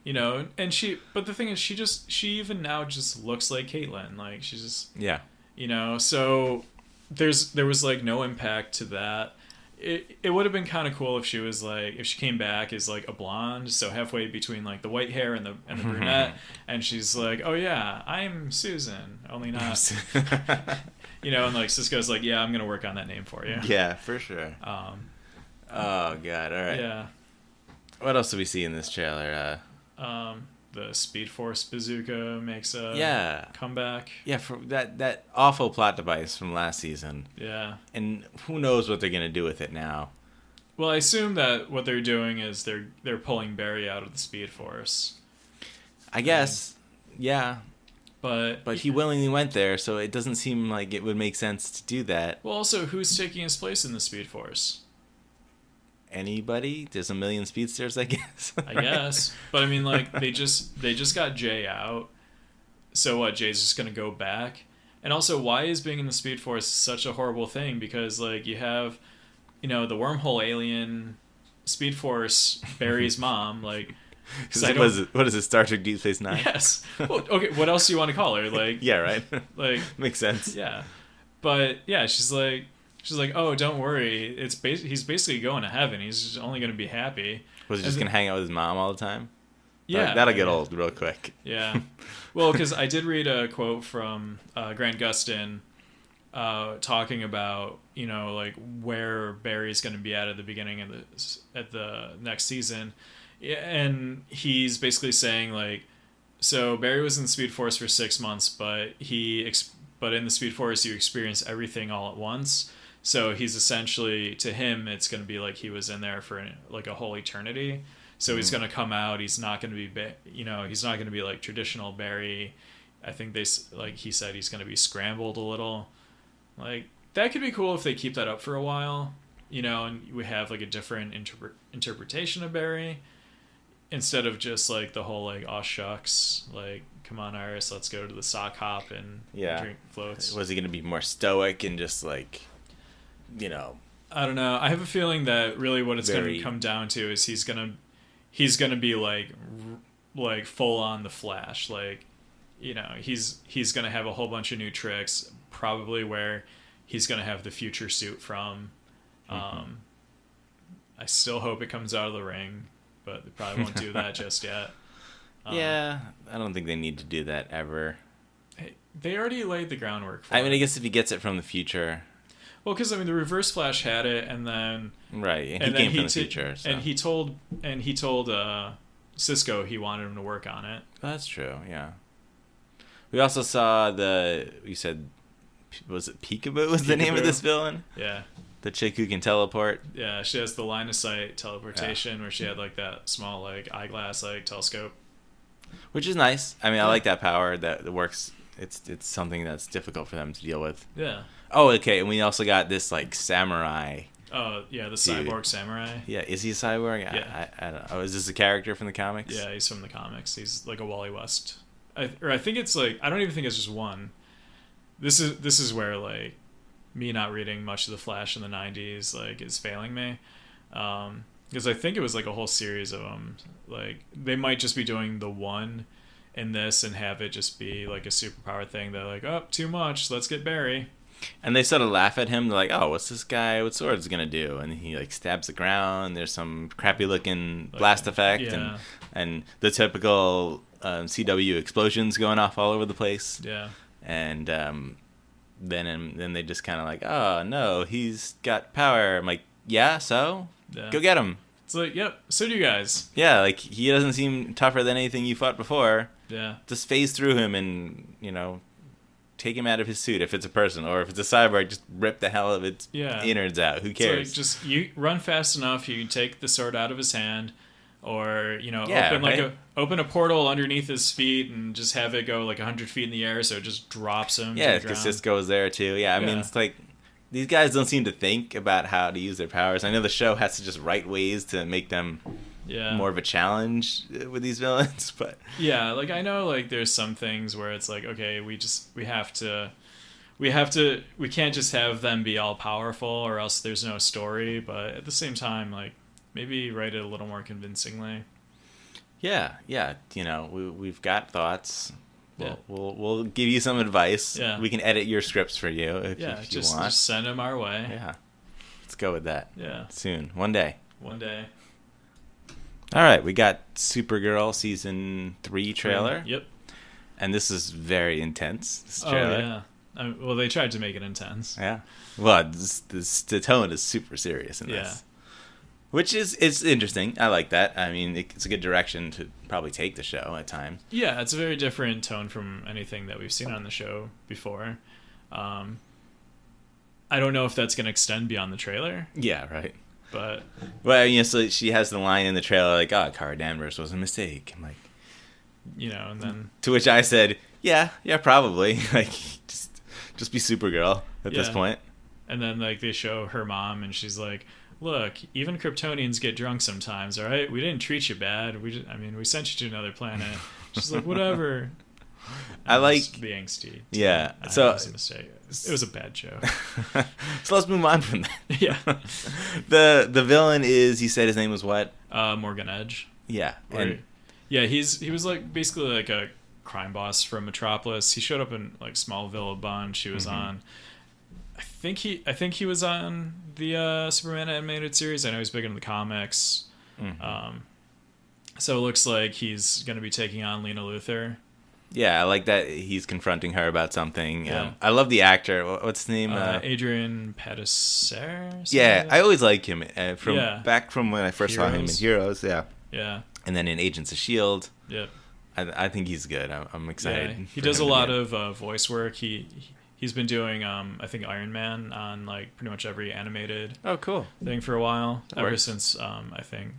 And but the thing is, she even now just looks like Caitlin. Like, she's just, so there was like no impact to that. It would have been kind of cool if she was like, if she came back as like a blonde, so halfway between like the white hair and the brunette, and she's like, oh yeah, I'm Susan, only not, and like Cisco's like, yeah, I'm gonna work on that name for you. Yeah, for sure. Oh god, all right. Yeah. What else do we see in this trailer? The Speed Force bazooka makes a comeback. Yeah, for that awful plot device from last season. Yeah. And who knows what they're going to do with it now. Well, I assume that what they're doing is they're pulling Barry out of the Speed Force. I guess. Yeah. But he willingly went there, so it doesn't seem like it would make sense to do that. Well, also, who's taking his place in the Speed Force? Anybody? There's a million speedsters, I guess. I guess, but I mean, like they just got Jay out, so what? Jay's just gonna go back, and also, why is being in the Speed Force such a horrible thing? Because like you have, the wormhole alien, Speed Force, Barry's mom, like. What is it? Star Trek Deep Space Nine? Yes. Well, okay. What else do you want to call her? Like. Yeah. Right. Like. Makes sense. Yeah, but yeah, she's like, oh, don't worry. He's basically going to heaven. He's just only going to be happy. Was he just gonna hang out with his mom all the time? Yeah, that'll get old real quick. Yeah. Well, because I did read a quote from Grant Gustin talking about like where Barry's going to be at the beginning of the next season. And he's basically saying like, so Barry was in the Speed Force for 6 months, but in the Speed Force you experience everything all at once. So he's essentially, to him, it's going to be like he was in there for like a whole eternity. So he's going to come out. He's not going to be, he's not going to be like traditional Barry. I think he said he's going to be scrambled a little. Like that could be cool if they keep that up for a while, and we have like a different interpretation of Barry. Instead of just like the whole like, oh shucks, like come on Iris, let's go to the sock hop and drink floats. Was he gonna be more stoic and just like, I don't know. I have a feeling that really what it's gonna come down to is he's gonna be like full on the Flash, like he's gonna have a whole bunch of new tricks, probably where he's gonna have the future suit from. I still hope it comes out of the ring. But they probably won't do that just yet. Yeah, I don't think they need to do that ever. They already laid the groundwork for it. I guess if he gets it from the future. Well, because the Reverse Flash had it, and then right, and he came from the future, so. and he told Cisco he wanted him to work on it. That's true. Yeah. We also saw you said, was it Peekaboo? Was the name of this villain? Yeah. The chick who can teleport. Yeah, she has the line of sight teleportation where she had like that small like eyeglass like telescope. Which is nice. I mean, I like that power that works. It's something that's difficult for them to deal with. Yeah. Oh, okay. And we also got this like samurai. Oh, yeah, the cyborg samurai. Yeah, is he a cyborg? Yeah. I don't know. Oh, is this a character from the comics? Yeah, he's from the comics. He's like a Wally West. I think it's like, I don't even think it's just one. This is where like me not reading much of the Flash in the 90s like is failing me, because I think it was like a whole series of them. Like they might just be doing the one in this and have it just be like a superpower thing. They're like, oh, too much, let's get Barry. And they sort of laugh at him. They're like, oh, what's this guy with swords gonna do? And he like stabs the ground. There's some crappy looking blast effect, and the typical CW explosions going off all over the place. Yeah. And then they just kind of like, oh no, he's got power. I'm like, go get him. It's like, yep, so do you guys. Yeah, like he doesn't seem tougher than anything you fought before. Yeah. Just phase through him and take him out of his suit if it's a person, or if it's a cyborg, just rip the hell of its innards out. Who cares? It's like, just you run fast enough, you can take the sword out of his hand, or open a portal underneath his feet and just have it go like 100 feet in the air, so it just drops him. Yeah, because Cisco's there too. Yeah, I mean, it's like these guys don't seem to think about how to use their powers. I know the show has to just write ways to make them more of a challenge with these villains, but like I know like there's some things where it's like, okay, we can't just have them be all powerful or else there's no story, but at the same time, like maybe write it a little more convincingly. Yeah, we've got thoughts. We'll give you some advice. Yeah. We can edit your scripts for you if you want. Just send them our way. Yeah. Let's go with that. Yeah. Soon. One day. All right, we got Supergirl season 3 trailer. Yep. And this is very intense. This trailer. Oh yeah. Well, they tried to make it intense. Yeah. Well, the tone is super serious in this. Yeah. Which it's interesting. I like that. I mean, it's a good direction to probably take the show at times. Yeah, it's a very different tone from anything that we've seen on the show before. I don't know if that's going to extend beyond the trailer. Yeah, right. But so she has the line in the trailer like, "Oh, Kara Danvers was a mistake." I'm like, and then to which I said, "Yeah, probably." Like, just be Supergirl at this point. And then like they show her mom, and she's like, "Look, even Kryptonians get drunk sometimes. All right, we didn't treat you bad. We sent you to another planet." She's like, "Whatever." I like the angsty. Yeah. So it was a mistake. It was a bad joke. So let's move on from that. Yeah. The villain is, you said his name was what? Morgan Edge. Yeah. Yeah, he was like basically like a crime boss from Metropolis. He showed up in like Smallville a bunch. He was on. I think he was on the Superman animated series. I know he's big into the comics. So it looks like he's going to be taking on Lena Luthor. Yeah, I like that he's confronting her about something. Yeah. I love the actor. What's his name? Adrian Patiser? Yeah, I always like him back from when I first saw him in Heroes. Yeah. Yeah. And then in Agents of S.H.I.E.L.D. Yep. I think he's good. I'm excited. Yeah, he does a lot of voice work. He's been doing I think Iron Man on like pretty much every animated thing for a while. Ever since I think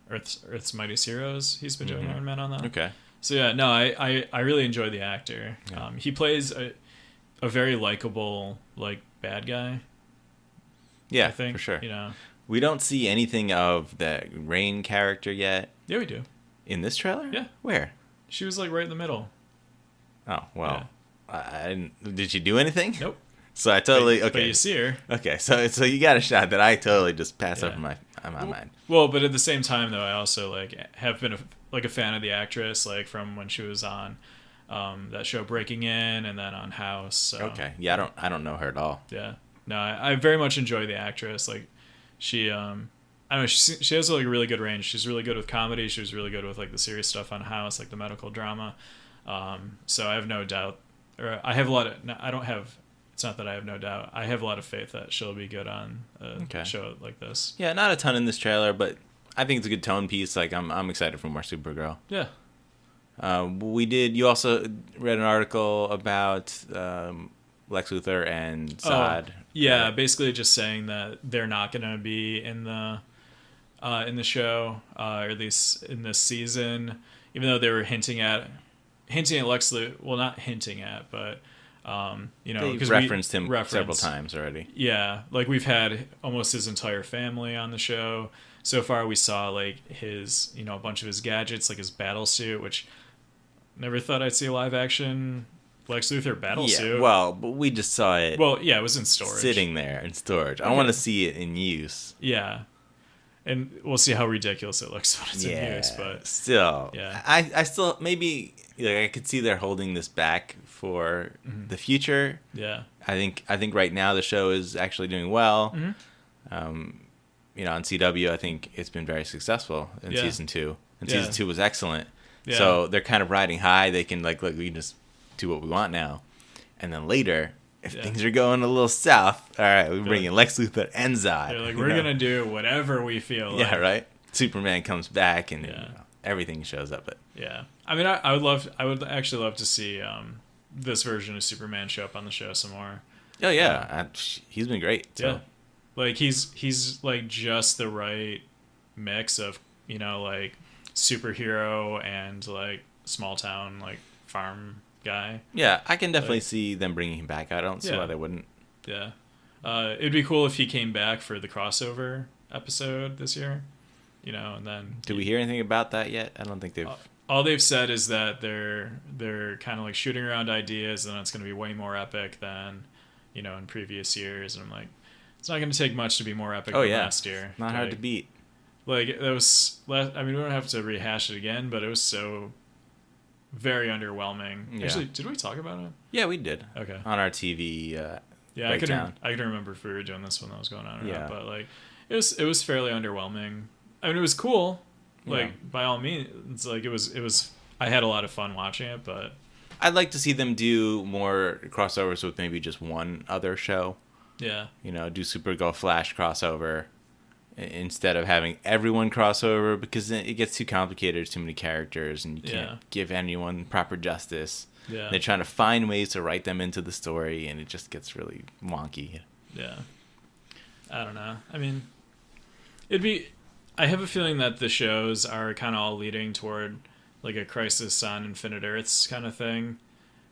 Earth's Mightiest Heroes. He's been doing Iron Man on that. Okay. So yeah, no, I really enjoy the actor. Yeah. He plays a very likable like bad guy. Yeah, I think, for sure. You know, we don't see anything of the Rain character yet. Yeah, we do. In this trailer? Yeah. Where? She was like right in the middle. Oh well, I didn't. Did she do anything? Nope. So I totally okay. But you see her. Okay, so you got a shot that I totally just pass over my mind. Well, but at the same time though, I also like have been a fan of the actress, like from when she was on that show Breaking In, and then on House. So. Okay, yeah, I don't know her at all. Yeah, no, I very much enjoy the actress. Like she, I don't know, she has like a really good range. She's really good with comedy. She was really good with like the serious stuff on House, like the medical drama. So I have no doubt, or I have a lot of. I don't have. It's not that I have no doubt. I have a lot of faith that she'll be good on a show like this. Yeah, not a ton in this trailer, but I think it's a good tone piece. Like I'm excited for more Supergirl. Yeah. You also read an article about Lex Luthor and Zod. Yeah, basically just saying that they're not going to be in the show, or at least in this season, even though they were hinting at Lex Luthor. Well, not hinting at, but because referenced him several times already. Yeah, like we've had almost his entire family on the show. So far, we saw like his, a bunch of his gadgets, like his battle suit, which never thought I'd see a live action Lex Luthor battle suit. Well, but we just saw it. Well, yeah, it was in storage, sitting there in storage. I want to see it in use. Yeah, and we'll see how ridiculous it looks when it's in use. But still, I still maybe I could see they're holding this back for the future. Yeah, I think right now the show is actually doing well. On CW, I think it's been very successful in season 2, and season 2 was excellent. Yeah. So they're kind of riding high. They can look, we can just do what we want now, and then later, if things are going a little south, all right, we bring in Lex Luthor and Zod. They're like, we're gonna do whatever we feel like. Yeah, right. Superman comes back and everything shows up. But I mean, I would actually love to see this version of Superman show up on the show some more. Oh yeah, he's been great. So. Yeah, like he's like just the right mix of like superhero and like small town like farm guy. Yeah, I can definitely see them bringing him back. I don't see why they wouldn't. Yeah, it'd be cool if he came back for the crossover episode this year. And then do we hear anything about that yet? I don't think they've. All they've said is that they're kind of like shooting around ideas, and it's going to be way more epic than in previous years. And I'm like, it's not going to take much to be more epic than last year. Not hard to beat. Like that was. I mean, we don't have to rehash it again, but it was so very underwhelming. Yeah. Actually, did we talk about it? Yeah, we did. Okay. On our TV. Yeah, I couldn't remember if we were doing this when that was going on or not. But like, it was fairly underwhelming. I mean, it was cool. Like by all means, it's like it was. I had a lot of fun watching it, but I'd like to see them do more crossovers with maybe just one other show. Yeah. Do Supergirl Flash crossover instead of having everyone crossover, because then it gets too complicated. There's too many characters, and you can't give anyone proper justice. Yeah. They're trying to find ways to write them into the story, and it just gets really wonky. Yeah. I don't know. I mean, I have a feeling that the shows are kind of all leading toward like a Crisis on Infinite Earths kind of thing.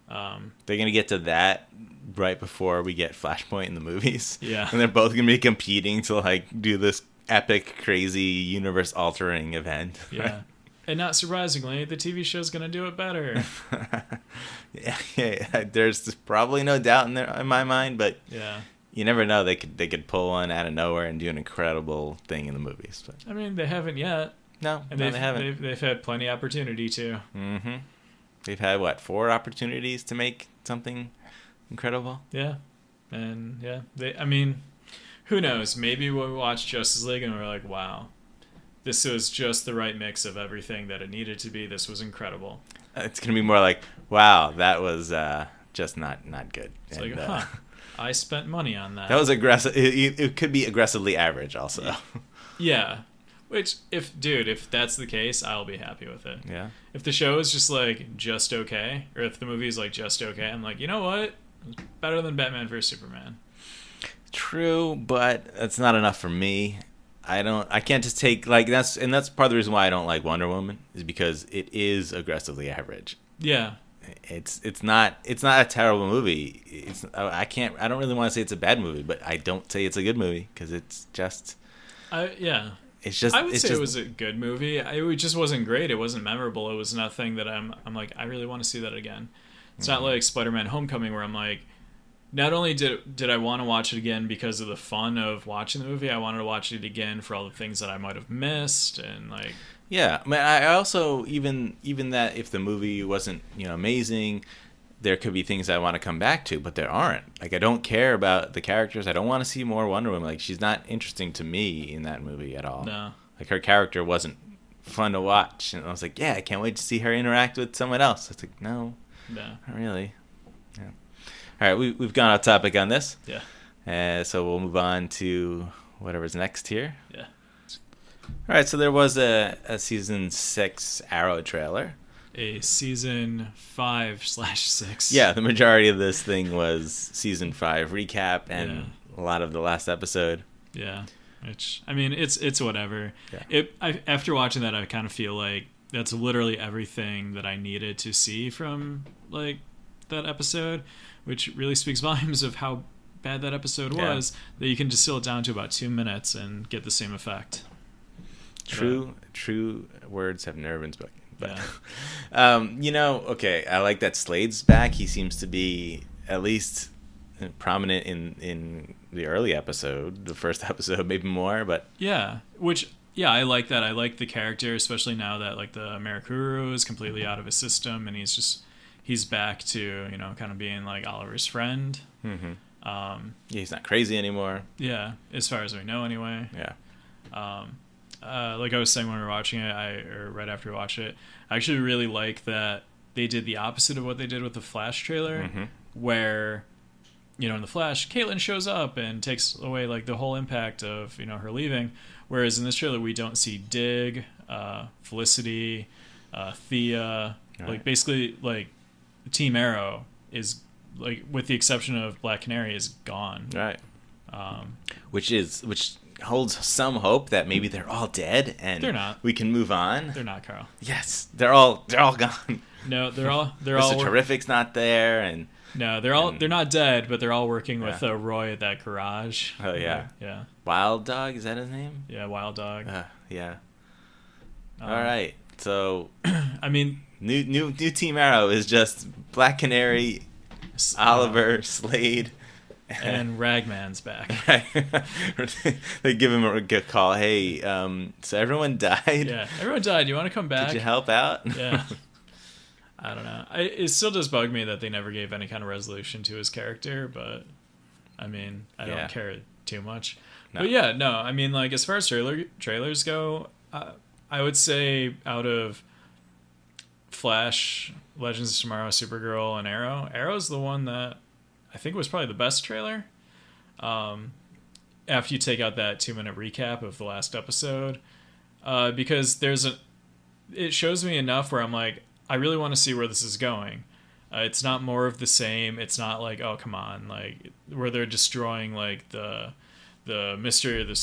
They're going to get to that right before we get Flashpoint in the movies. Yeah. And they're both going to be competing to like do this epic, crazy, universe-altering event. Yeah. And not surprisingly, the TV show's gonna do it better. Yeah, there's probably no doubt in my mind, but yeah, you never know. They could pull one out of nowhere and do an incredible thing in the movies. But I mean, they haven't yet. No, and they haven't. They've had plenty of opportunity to. Mm-hmm. They've had 4 opportunities to make something incredible. Yeah, and yeah, I mean, who knows? Maybe we'll watch Justice League and we're like, wow, this was just the right mix of everything that it needed to be. This was incredible. It's gonna be more like, wow, that was just not good. It's and, like, I spent money on that. That was aggressive. It could be aggressively average, also. Yeah. Which, if that's the case, I'll be happy with it. Yeah. If the show is just like just okay, or if the movie is like just okay, I'm like, you know what? It's better than Batman vs Superman. True, but that's not enough for me. I can't just take that's part of the reason why I don't like Wonder Woman, is because it is aggressively average. Yeah. It's not a terrible movie. I don't really want to say it's a bad movie, but I don't say it's a good movie because it's just. Yeah. It's just. I would say it was a good movie. It just wasn't great. It wasn't memorable. It was nothing that I'm like, I really want to see that again. It's not like Spider-Man: Homecoming where I'm like, not only did I want to watch it again because of the fun of watching the movie, I wanted to watch it again for all the things that I might have missed and like. Yeah, I mean, I also even that if the movie wasn't amazing, there could be things I want to come back to, but there aren't. Like, I don't care about the characters. I don't want to see more Wonder Woman. Like, she's not interesting to me in that movie at all. No. Like, her character wasn't fun to watch. And I was like, yeah, I can't wait to see her interact with someone else. It's like, no, not really. Yeah. All right, we've gone off topic on this. Yeah. So we'll move on to whatever's next here. Yeah. All right, so there was a season 6 Arrow trailer. A season 5/6. Yeah, the majority of this thing was season 5 recap and a lot of the last episode. Yeah, which I mean, it's whatever. Yeah. After watching that, I kind of feel like that's literally everything that I needed to see from like that episode, which really speaks volumes of how bad that episode was. That you can distill it down to about 2 minutes and get the same effect. True words have never been spoken. But, yeah. Okay, I like that Slade's back. He seems to be at least prominent in the early episode, the first episode, maybe more. But yeah, I like that. I like the character, especially now that like the Mirakuru is completely out of his system and he's back to kind of being like Oliver's friend. Mm-hmm. Yeah, he's not crazy anymore. Yeah, as far as we know, anyway. Yeah. Like I was saying when we were watching it, or right after we watched it, I actually really like that they did the opposite of what they did with the Flash trailer, where, in the Flash, Caitlin shows up and takes away like the whole impact of her leaving, whereas in this trailer we don't see Dig, Felicity, Thea, like basically like Team Arrow is like, with the exception of Black Canary, is gone. Right. Which holds some hope that maybe they're all dead and they're not. We can move on. They're not, Carl. Yes, they're all gone. No, they're all Mr. Terrific's not there, and no, they're not dead, but they're all working with Roy at that garage. Oh yeah, yeah. Wild Dog, is that his name? Yeah, Wild Dog. Yeah. All right, so I mean, new Team Arrow is just Black Canary, Oliver, Slade. And Ragman's back. They give him a call. Hey, so everyone died? Yeah, everyone died. You want to come back? Did you help out? Yeah. I don't know. It still does bug me that they never gave any kind of resolution to his character, but I mean, I don't care too much. No. But yeah, no, I mean, like, as far as trailers go, I would say out of Flash, Legends of Tomorrow, Supergirl, and Arrow's the one that I think was probably the best trailer. After you take out that 2-minute recap of the last episode, because it shows me enough where I'm like, I really want to see where this is going. It's not more of the same. It's not like, oh, come on, like where they're destroying like the mystery, the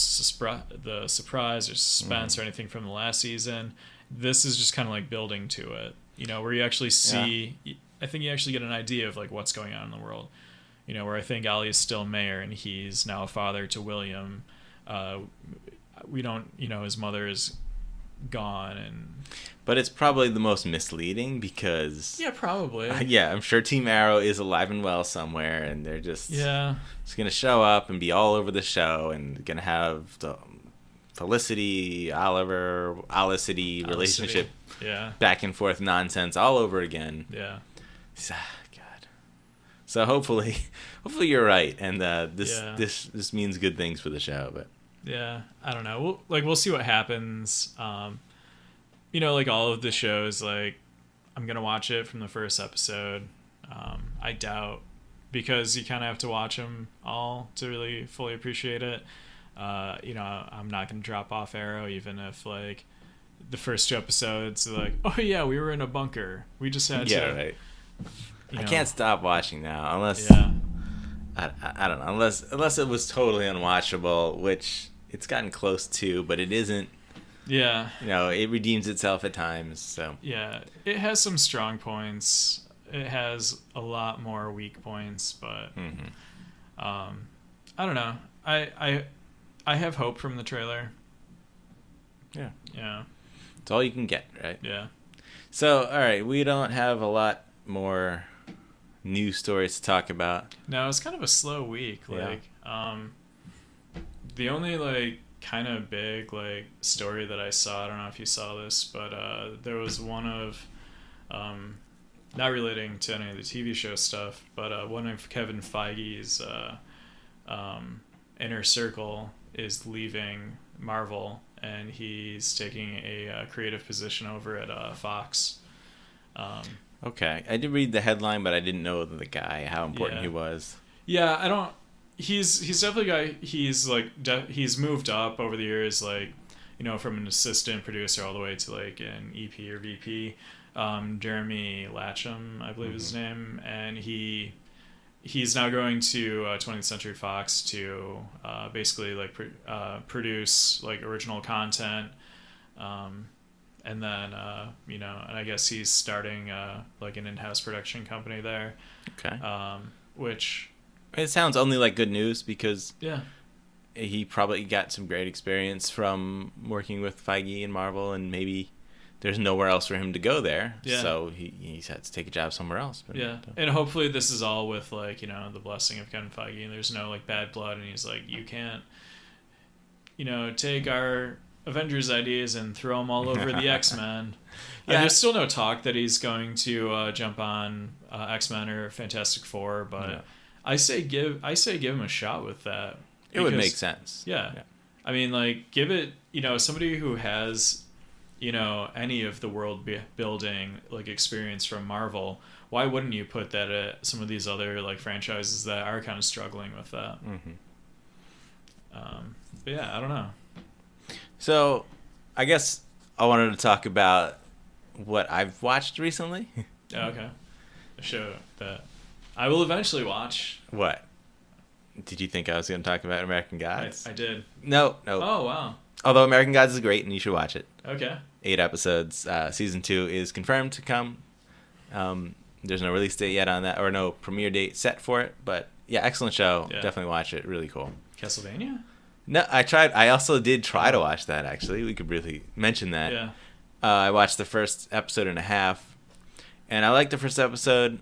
surprise or suspense or anything from the last season. This is just kind of like building to it, where you actually see. Yeah. I think you actually get an idea of like what's going on in the world. Where I think Ollie is still mayor and he's now a father to William. We don't, his mother is gone and. But it's probably the most misleading because... Yeah, probably. Yeah, I'm sure Team Arrow is alive and well somewhere, and they're just going to show up and be all over the show, and going to have the Felicity, Oliver, Olicity relationship back and forth nonsense all over again. Yeah. God. So hopefully you're right, and this means good things for the show. But yeah, I don't know. We'll see what happens. Like all of the shows, like I'm gonna watch it from the first episode. I doubt, because you kind of have to watch them all to really fully appreciate it. I'm not gonna drop off Arrow, even if like the first 2 episodes, like, oh yeah, we were in a bunker. We just had to. Right. I can't stop watching now unless I don't know, unless it was totally unwatchable, which it's gotten close to, but it isn't. Yeah. It redeems itself at times. So yeah, it has some strong points. It has a lot more weak points, but I don't know. I have hope from the trailer. Yeah. Yeah. It's all you can get, right? Yeah. So, all right, we don't have a lot more news stories to talk about. No, it's kind of a slow week. Like, the only like kind of big like story that I saw, I don't know if you saw this, but there was one of not relating to any of the TV show stuff, but one of Kevin Feige's inner circle is leaving Marvel, and he's taking a creative position over at Fox. Okay, I did read the headline, but I didn't know the guy, how important he was. Yeah, I don't. He's definitely a guy. He's like he's moved up over the years, like from an assistant producer all the way to like an EP or VP. Jeremy Latcham, I believe his name, and he's now going to 20th Century Fox to basically like produce like original content, and then and I guess he's starting like an in-house production company there. Okay. Which it sounds only like good news, because he probably got some great experience from working with Feige and Marvel, and maybe there's nowhere else for him to go there. Yeah. So he's had to take a job somewhere else. But, and hopefully this is all with like the blessing of Kevin Feige, and there's no like bad blood, and he's like, you can't take our Avengers ideas and throw them all over the X-Men. There's still no talk that he's going to jump on X-Men or Fantastic Four, but I say give him a shot with that. It would make sense. Yeah. I mean, like, give it, somebody who has, any of the world building like experience from Marvel. Why wouldn't you put that at some of these other like franchises that are kind of struggling with that? But yeah, I don't know. So, I guess I wanted to talk about what I've watched recently. Yeah, okay. A show that I will eventually watch. What? Did you think I was going to talk about American Gods? I did. No. Oh, wow. Although American Gods is great and you should watch it. Okay. 8 episodes. Season 2 is confirmed to come. There's no release date yet on that, or no premiere date set for it. But yeah, excellent show. Yeah. Definitely watch it. Really cool. Castlevania? No, I tried. I also did try to watch that, actually. We could really mention that. Yeah. I watched the first episode and a half, and I liked the first episode.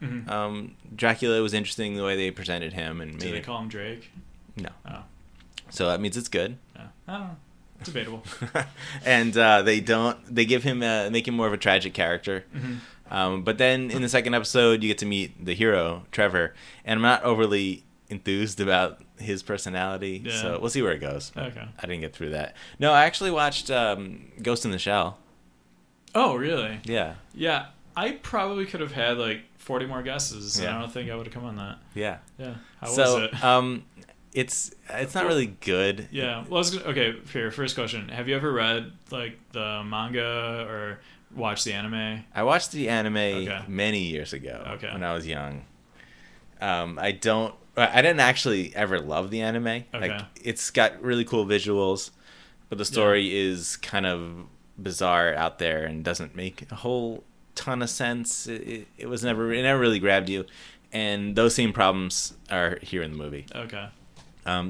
Dracula was interesting the way they presented him. And did they call him Drake? No. Oh. So that means it's good. Yeah. I don't know. Debatable. And they give him make him more of a tragic character. But then in the second episode you get to meet the hero, Trevor, and I'm not overly enthused about his personality, so we'll see where it goes. Okay. I didn't get through that. No, I actually watched Ghost in the Shell. Oh, really? Yeah. Yeah, I probably could have had like 40 more guesses, and I don't think I would have come on that. Yeah. Yeah. How was it? It's not really good. Yeah. Well, okay. Here, first question: have you ever read like the manga or watched the anime? I watched the anime many years ago when I was young. I didn't actually ever love the anime. Okay. Like, it's got really cool visuals, but the story is kind of bizarre out there and doesn't make a whole ton of sense. It never really grabbed you, and those same problems are here in the movie. Okay.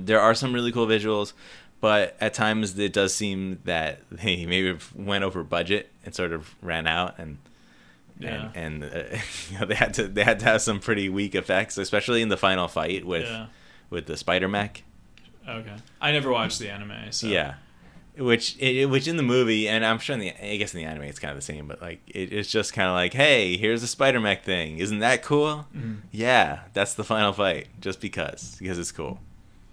There are some really cool visuals, but at times it does seem that they maybe went over budget and sort of ran out, and you know, they had to have some pretty weak effects, especially in the final fight with the spider mech. Okay, I never watched the anime, so yeah. Which in the movie, and I'm sure I guess in the anime it's kind of the same, but like it's just kind of like, hey, here's a spider mech thing, isn't that cool? Mm-hmm. Yeah, that's the final fight, just because it's cool.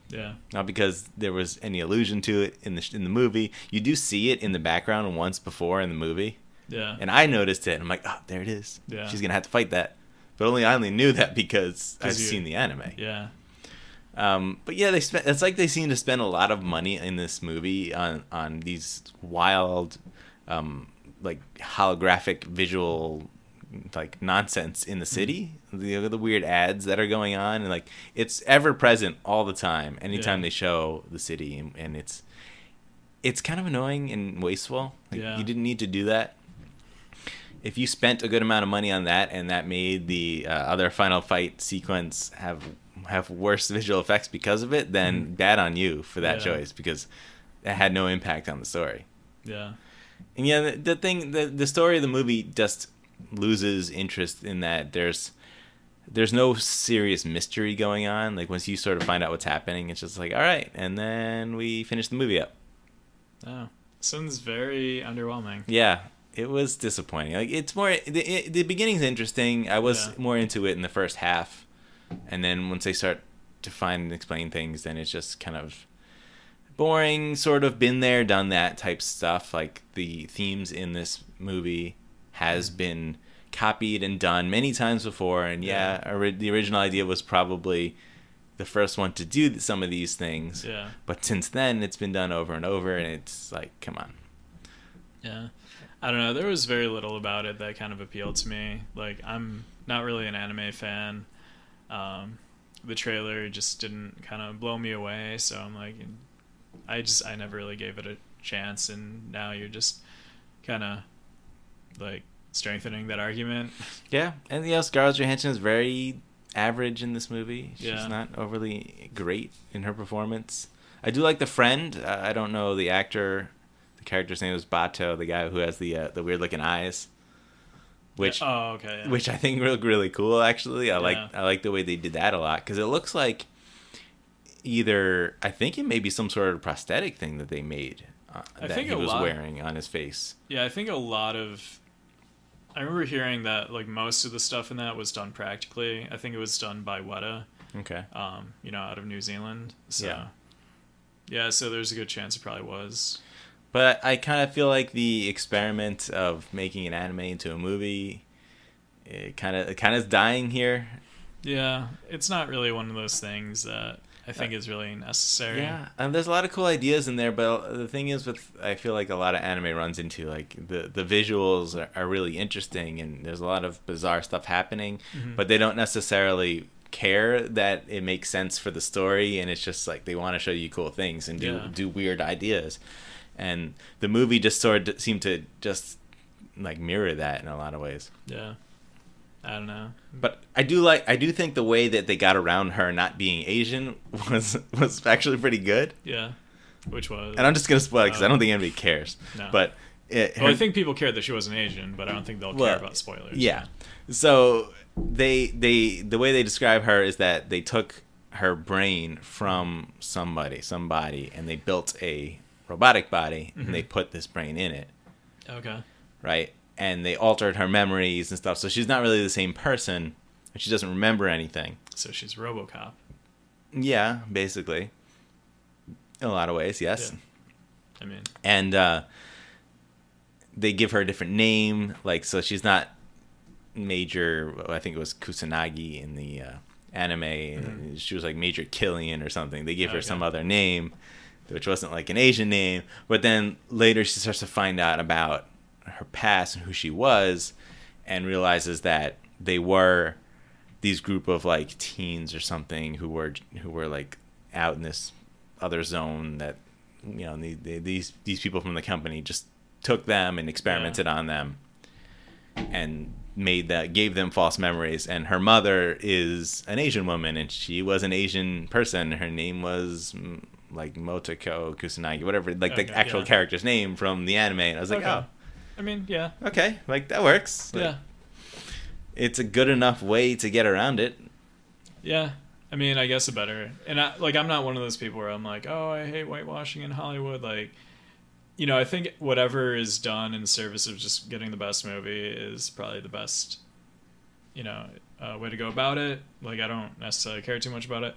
Yeah. Not because there was any allusion to it in the movie. You do see it in the background once before in the movie. Yeah. And I noticed it. I'm like, oh, there it is. Yeah. She's gonna have to fight that, but I only knew that because I've seen the anime. Yeah. But yeah, it's like they seem to spend a lot of money in this movie on these wild, like holographic visual, like nonsense in the city. Mm-hmm. The weird ads that are going on, and like it's ever present all the time. Anytime they show the city, and it's kind of annoying and wasteful. Like, you didn't need to do that. If you spent a good amount of money on that, and that made the other final fight sequence have worse visual effects because of it, then bad on you for that choice, because it had no impact on the story. Yeah. And yeah, the story of the movie just loses interest in that there's no serious mystery going on. Like once you sort of find out what's happening, it's just like, all right, and then we finish the movie up. Oh, sounds very underwhelming. Yeah. It was disappointing. Like it's more the beginning's interesting. I was more into it in the first half, and then once they start to find and explain things, then it's just kind of boring. Sort of been there, done that type stuff. Like the themes in this movie has been copied and done many times before, and the original idea was probably the first one to do some of these things. Yeah. But since then, it's been done over and over, and it's like, come on. Yeah. I don't know. There was very little about it that kind of appealed to me. Like, I'm not really an anime fan. The trailer just didn't kind of blow me away. So I'm like, I never really gave it a chance. And now you're just kind of like strengthening that argument. Yeah. And Scarlett Johansson is very average in this movie. She's not overly great in her performance. I do like the friend. I don't know the actor. Character's name was Bato, the guy who has the weird looking eyes, which which I think look really cool. Actually, I like the way they did that a lot, because it looks like I think it may be some sort of prosthetic thing that they made that he was wearing on his face. Yeah, I think I remember hearing that like most of the stuff in that was done practically. I think it was done by Weta. Okay. Out of New Zealand. So yeah, so there's a good chance it probably was. But I kind of feel like the experiment of making an anime into a movie, it kind of is dying here. Yeah, it's not really one of those things that I think is really necessary. Yeah, and there's a lot of cool ideas in there, but the thing is, I feel like a lot of anime runs into like the visuals are really interesting, and there's a lot of bizarre stuff happening, but they don't necessarily care that it makes sense for the story, and it's just like they want to show you cool things and do weird ideas. And the movie just sort of seemed to just like mirror that in a lot of ways. Yeah. I don't know. But I do think the way that they got around her not being Asian was actually pretty good. Yeah. Which was. And I'm just going to spoil it because I don't think anybody cares. No. But I think people cared that she wasn't Asian, but I don't think they'll care about spoilers. Yeah. So the way they describe her is that they took her brain from somebody, and they built a robotic body, and they put this brain in it. Okay. Right? And they altered her memories and stuff, so she's not really the same person, and she doesn't remember anything. So she's RoboCop. Yeah, basically. In a lot of ways, yes. Yeah. I mean. And they give her a different name, like, so she's not Major, I think it was Kusanagi in the anime. She was like Major Killian or something. They give her some other name, which wasn't like an Asian name, but then later she starts to find out about her past and who she was, and realizes that they were these group of like teens or something who were like out in this other zone that, you know, these people from the company just took them and experimented on them and gave them false memories. And her mother is an Asian woman, and she was an Asian person. Her name was like Motoko Kusanagi, whatever, like the actual character's name from the anime. And I was like, oh. I mean, yeah. Okay, like that works. Like, yeah. It's a good enough way to get around it. Yeah. I mean, I guess a better... And I'm not one of those people where I'm like, oh, I hate whitewashing in Hollywood. Like, you know, I think whatever is done in service of just getting the best movie is probably the best, you know, way to go about it. Like, I don't necessarily care too much about it.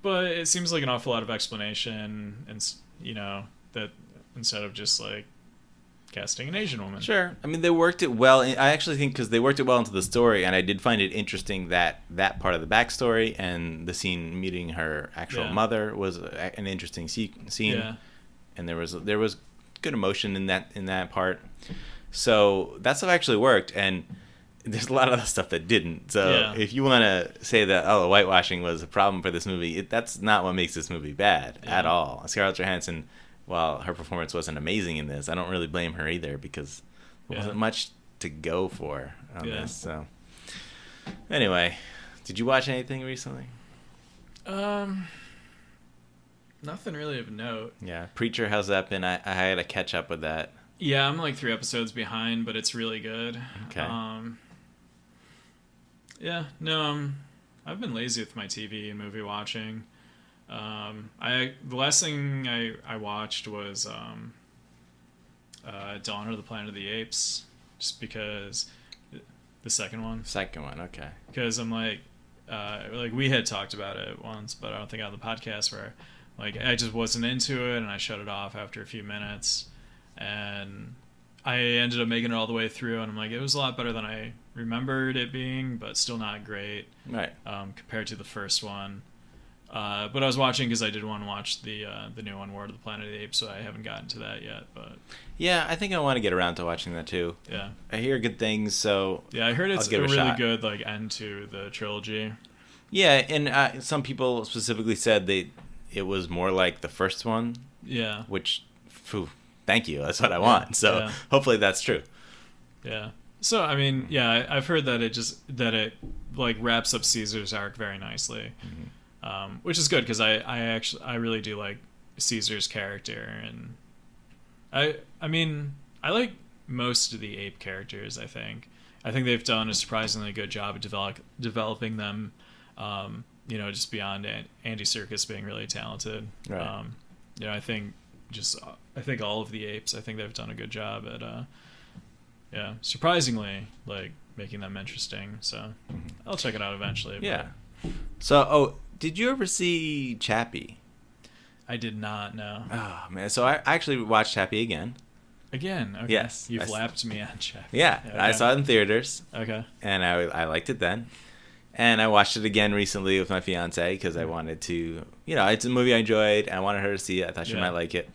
But it seems like an awful lot of explanation, and, you know, that instead of just, like, casting an Asian woman. Sure. I mean, they worked it well. I actually think because they worked it well into the story, and I did find it interesting that part of the backstory and the scene meeting her actual mother was an interesting scene. Yeah. And there was good emotion in that part. So that stuff actually worked, and there's a lot of other stuff that didn't. So if you want to say that, the whitewashing was a problem for this movie, that's not what makes this movie bad at all. Scarlett Johansson, while her performance wasn't amazing in this, I don't really blame her either because there wasn't much to go for on this. So anyway, did you watch anything recently? Nothing really of note. Yeah, Preacher, how's that been? I had to catch up with that. Yeah, I'm like 3 episodes behind, but it's really good. Okay. Yeah, no, I've been lazy with my TV and movie watching. The last thing I watched was Dawn of the Planet of the Apes, just because the second one. Second one, okay. Because I'm like we had talked about it once, but I don't think on the podcast where like I just wasn't into it and I shut it off after a few minutes, and I ended up making it all the way through, and I'm like, it was a lot better than I remembered it being, but still not great. Right. Compared to the first one. But I was watching because I did want to watch the new one, War of the Planet of the Apes, so I haven't gotten to that yet. But yeah, I think I want to get around to watching that too. Yeah. I hear good things, so yeah, I heard it's a really good like end to the trilogy. Yeah, and some people specifically said it was more like the first one. Yeah. Which, thank you. That's what I want. So hopefully that's true. Yeah. So I mean, yeah, I've heard that it like wraps up Caesar's arc very nicely, which is good because I really do like Caesar's character, and I mean I like most of the ape characters. I think they've done a surprisingly good job of developing them. Just beyond Andy Serkis being really talented. Right. I think all of the apes, I think they've done a good job at surprisingly like making them interesting. So I'll check it out eventually. Yeah. So, did you ever see Chappie? I did not, no. Oh man, so I actually watched Chappie again. Again? Okay. Yes. You've lapped me on Chappie. Yeah, okay. I saw it in theaters. Okay. And I liked it then. And I watched it again recently with my fiance because I wanted to, it's a movie I enjoyed. And I wanted her to see it. I thought she might like it.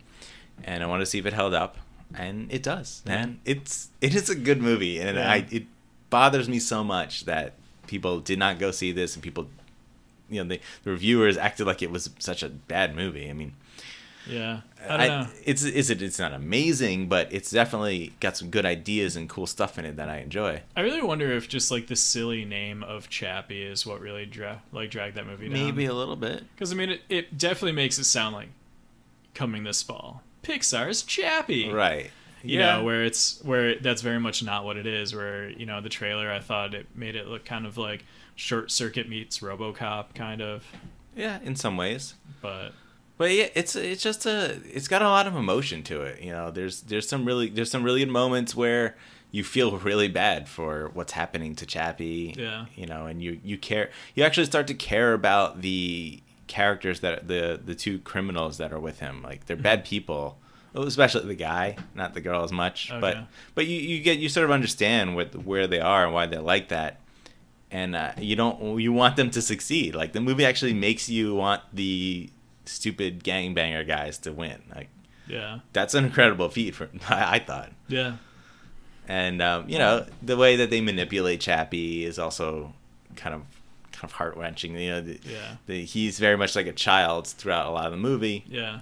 And I wanted to see if it held up. And it does. And it is a good movie. And it bothers me so much that people did not go see this, and people, the reviewers acted like it was such a bad movie. I mean, yeah, I don't know. It's not amazing, but it's definitely got some good ideas and cool stuff in it that I enjoy. I really wonder if just like the silly name of Chappie is what really dragged that movie down. Maybe a little bit. Because I mean, it definitely makes it sound like coming this fall, Pixar's Chappie. Right. You know, where that's very much not what it is. Where the trailer, I thought it made it look kind of like Short Circuit meets RoboCop, kind of. Yeah, in some ways. But yeah, it's got a lot of emotion to it. There's some really good moments where you feel really bad for what's happening to Chappie. Yeah. And you care. You actually start to care about the characters that the two criminals that are with him. Like, they're bad people. Especially the guy, not the girl as much. Okay. But you sort of understand where they are and why they're like that. And you want them to succeed. Like, the movie actually makes you want the stupid gangbanger guys to win. Like, yeah, that's an incredible feat I thought. Yeah. And the way that they manipulate Chappie is also kind of heart-wrenching. He's very much like a child throughout a lot of the movie. Yeah.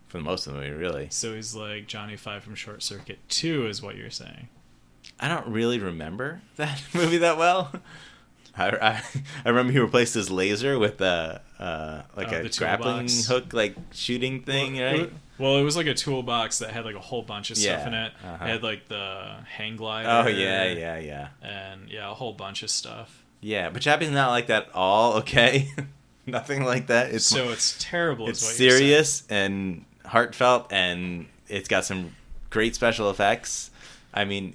For most of the movie, really. So he's like Johnny Five from Short Circuit 2 is what you're saying. I don't really remember that movie that well. I remember he replaced his laser with a grappling hook like shooting thing, right? It was like a toolbox that had like a whole bunch of stuff in it. It had like the hang glider. Oh yeah. And a whole bunch of stuff. Yeah, but Chappie's not like that at all. Okay, nothing like that. It's terrible. It's serious and heartfelt, and it's got some great special effects. I mean,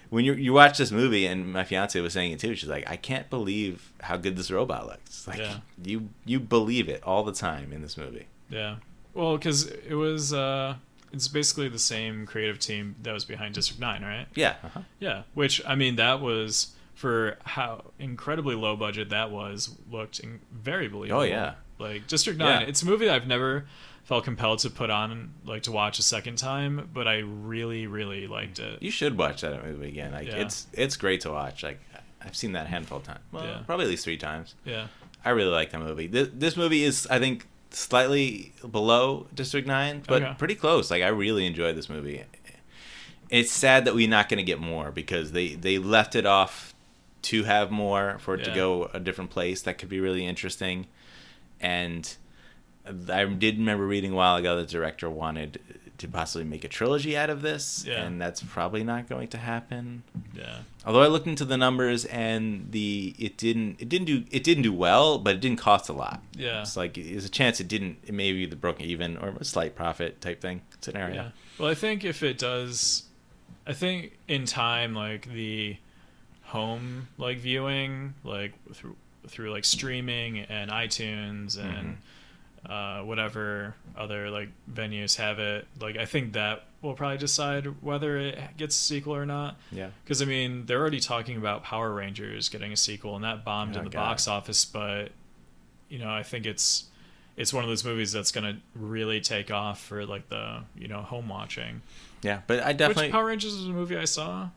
when you watch this movie, and my fiance was saying it too, she's like, I can't believe how good this robot looks. Like, you believe it all the time in this movie. Yeah. Well, because it was it's basically the same creative team that was behind District 9, right? Yeah. Yeah. Which, I mean, that was, for how incredibly low budget that looked very believable. Oh yeah. Like District 9, it's a movie that I've never felt compelled to put on, like, to watch a second time, but I really, really liked it. You should watch that movie again. Like, it's great to watch. Like, I've seen that a handful of times. Well, probably at least 3 times. Yeah. I really like that movie. This movie is, I think, slightly below District 9, but pretty close. Like, I really enjoyed this movie. It's sad that we're not going to get more, because they left it off to have more, for it to go a different place that could be really interesting. And I did remember reading a while ago the director wanted to possibly make a trilogy out of this, and that's probably not going to happen. Yeah. Although I looked into the numbers, and it didn't do well, but it didn't cost a lot. Yeah. It's like there's a chance it maybe either broke even or a slight profit type thing scenario. Yeah. Well, I think if it does, I think in time, like the home like viewing, like through like streaming and iTunes and whatever other like venues have it, like I think that will probably decide whether it gets a sequel or not. Yeah. Because I mean, they're already talking about Power Rangers getting a sequel, and that bombed in the box office. But I think it's one of those movies that's gonna really take off for like the home watching. Yeah, but I definitely. Which Power Rangers was a movie I saw.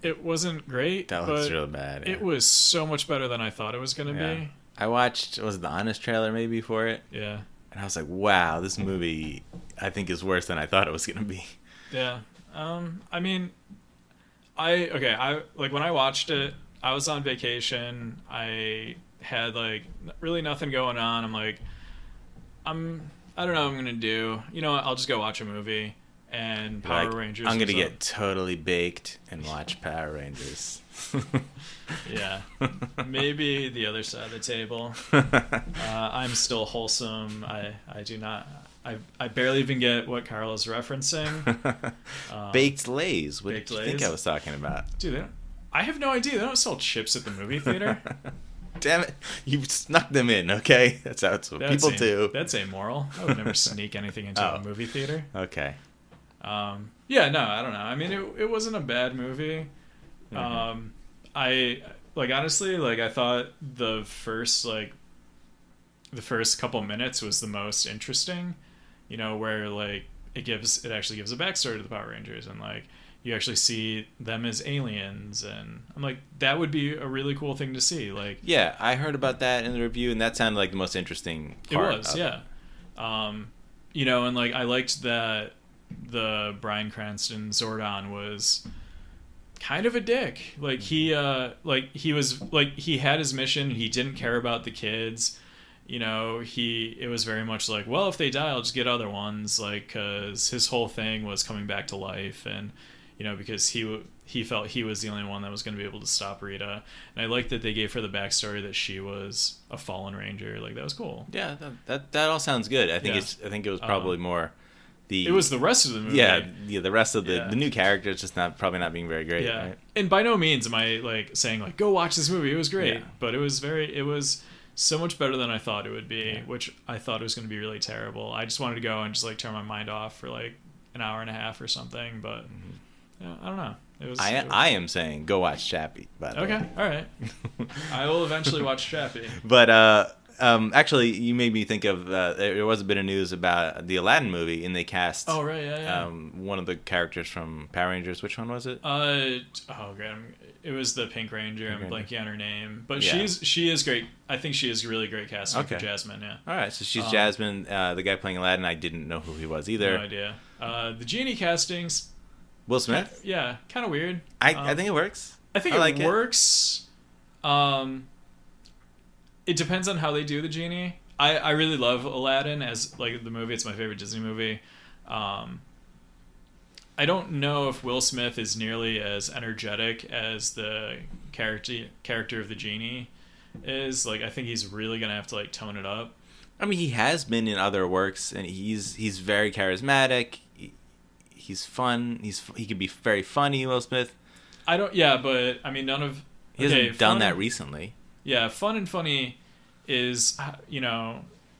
It wasn't great. That was real bad. Yeah. It was so much better than I thought it was gonna be. I watched, was it the Honest trailer maybe for it? Yeah. And I was like, wow, this movie I think is worse than I thought it was going to be. Yeah. I mean, I like when I watched it, I was on vacation. I had like really nothing going on. I'm like, I don't know what I'm going to do. You know what? I'll just go watch a movie. And Power Rangers. I'm going to get totally baked and watch Power Rangers. Yeah. Maybe the other side of the table. I'm still wholesome. I do not. I barely even get what Carl is referencing. Baked Lays. What do you think I was talking about? Dude, I have no idea. They don't sell chips at the movie theater. Damn it. You snuck them in, okay? That's how it's what people do. That's amoral. I would never sneak anything into a movie theater. Okay. Yeah, no, I don't know. I mean, it wasn't a bad movie. I honestly, I thought the first couple minutes was the most interesting, where it actually gives a backstory to the Power Rangers, and you actually see them as aliens, and I'm like, that would be a really cool thing to see. Yeah, I heard about that in the review, and that sounded like the most interesting part. It was, yeah. And I liked that the Bryan Cranston Zordon was kind of a dick. He had his mission. He didn't care about the kids. It was very much like, well, if they die, I'll just get other ones. Cause his whole thing was coming back to life, and because he felt he was the only one that was going to be able to stop Rita. And I liked that they gave her the backstory that she was a fallen ranger. That was cool. Yeah, that all sounds good. I think it was probably more. It was the rest of the movie. Yeah, the rest of the new characters just probably not being very great. Yeah, right? And by no means am I saying go watch this movie. It was great, but it was so much better than I thought it would be, which I thought it was going to be really terrible. I just wanted to go and just turn my mind off for an hour and a half or something, but I don't know. I am saying go watch Chappie. By the way. Okay, all right. I will eventually watch Chappie. But actually, you made me think of there was a bit of news about the Aladdin movie, and they cast. Oh right, yeah. One of the characters from Power Rangers. Which one was it? God, it was the Pink Ranger. I'm blanking on her name, but she is great. I think she is really great casting for Jasmine. Yeah. All right, so she's Jasmine. The guy playing Aladdin, I didn't know who he was either. No idea. The genie castings. Will Smith. Kind of weird. I think it works. I think it works. It depends on how they do the genie. I really love Aladdin as like the movie. It's my favorite Disney movie. I don't know if Will Smith is nearly as energetic as the character of the genie is. Like, I think he's really gonna have to like tone it up. I mean, he has been in other works, and he's very charismatic. He's fun. He can be very funny, Will Smith. Yeah, but I mean, he hasn't done that recently. Yeah, fun and funny is,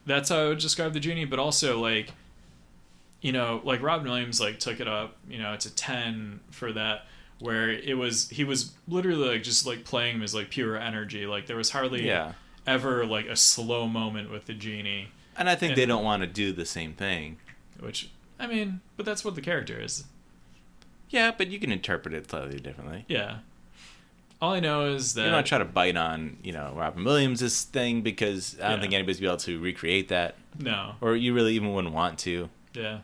that's how I would describe the genie. But also, like, like Robin Williams like took it up, to 10 for that, where he was literally like just like playing him as like pure energy. Like there was hardly ever like a slow moment with the genie. And I think they don't want to do the same thing. Which, I mean, but that's what the character is. Yeah, but you can interpret it slightly differently. Yeah. All I know is that... You don't try to bite on, Robin Williams' thing, because I don't think anybody's be able to recreate that. No. Or you really even wouldn't want to. Yeah.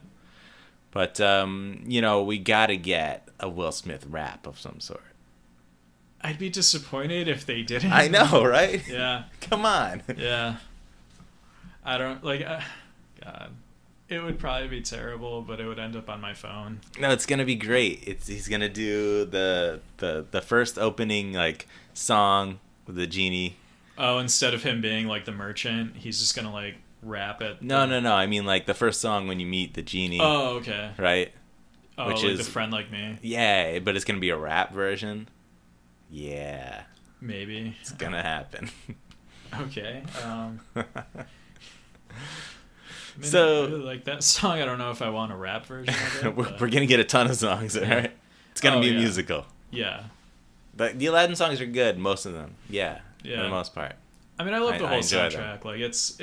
But, we gotta get a Will Smith rap of some sort. I'd be disappointed if they didn't. I know, right? Yeah. Come on. Yeah. I don't... God. It would probably be terrible, but it would end up on my phone. No, it's gonna be great. He's gonna do the first opening like song with the genie. Oh, instead of him being like the merchant, he's just gonna like rap it. No. I mean like the first song when you meet the genie. Oh, okay. Right. Oh, which like is The Friend Like Me. Yeah, but it's gonna be a rap version. Yeah. Maybe. It's gonna happen. Okay. I mean, so, I really like that song. I don't know if I want a rap version of it. We're gonna get a ton of songs, right? It's gonna be a musical. Yeah. But the Aladdin songs are good, most of them. Yeah. For the most part. I mean, I love the whole soundtrack. Like, it's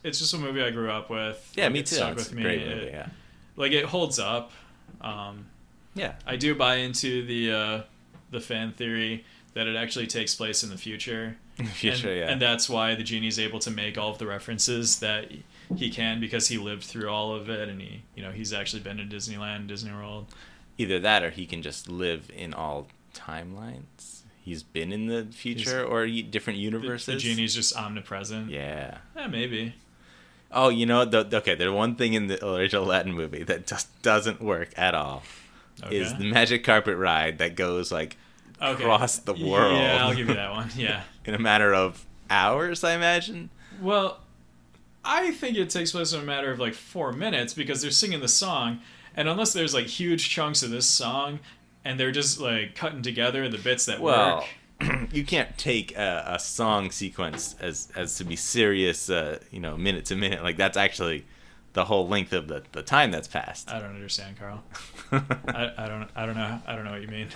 just a movie I grew up with. Yeah, like, me too. Stuck it's with a great movie. Yeah. Like it holds up. Yeah. I do buy into the fan theory that it actually takes place in the future. And that's why the genie's able to make all of the references that he can, because he lived through all of it, and he's actually been to Disneyland, Disney World. Either that, or he can just live in all timelines. He's been in the future or different universes. The genie's just omnipresent. Yeah. Maybe. Oh, there's one thing in the original Aladdin movie that just doesn't work at all. Okay. Is the magic carpet ride that goes like across the world. Yeah, I'll give you that one. Yeah. In a matter of hours, I imagine. Well, I think it takes place in a matter of like 4 minutes, because they're singing the song, and unless there's like huge chunks of this song and they're just like cutting together the bits that work. You can't take a song sequence as to be serious, minute to minute. Like that's actually the whole length of the time that's passed. I don't understand, Carl. I don't know what you mean.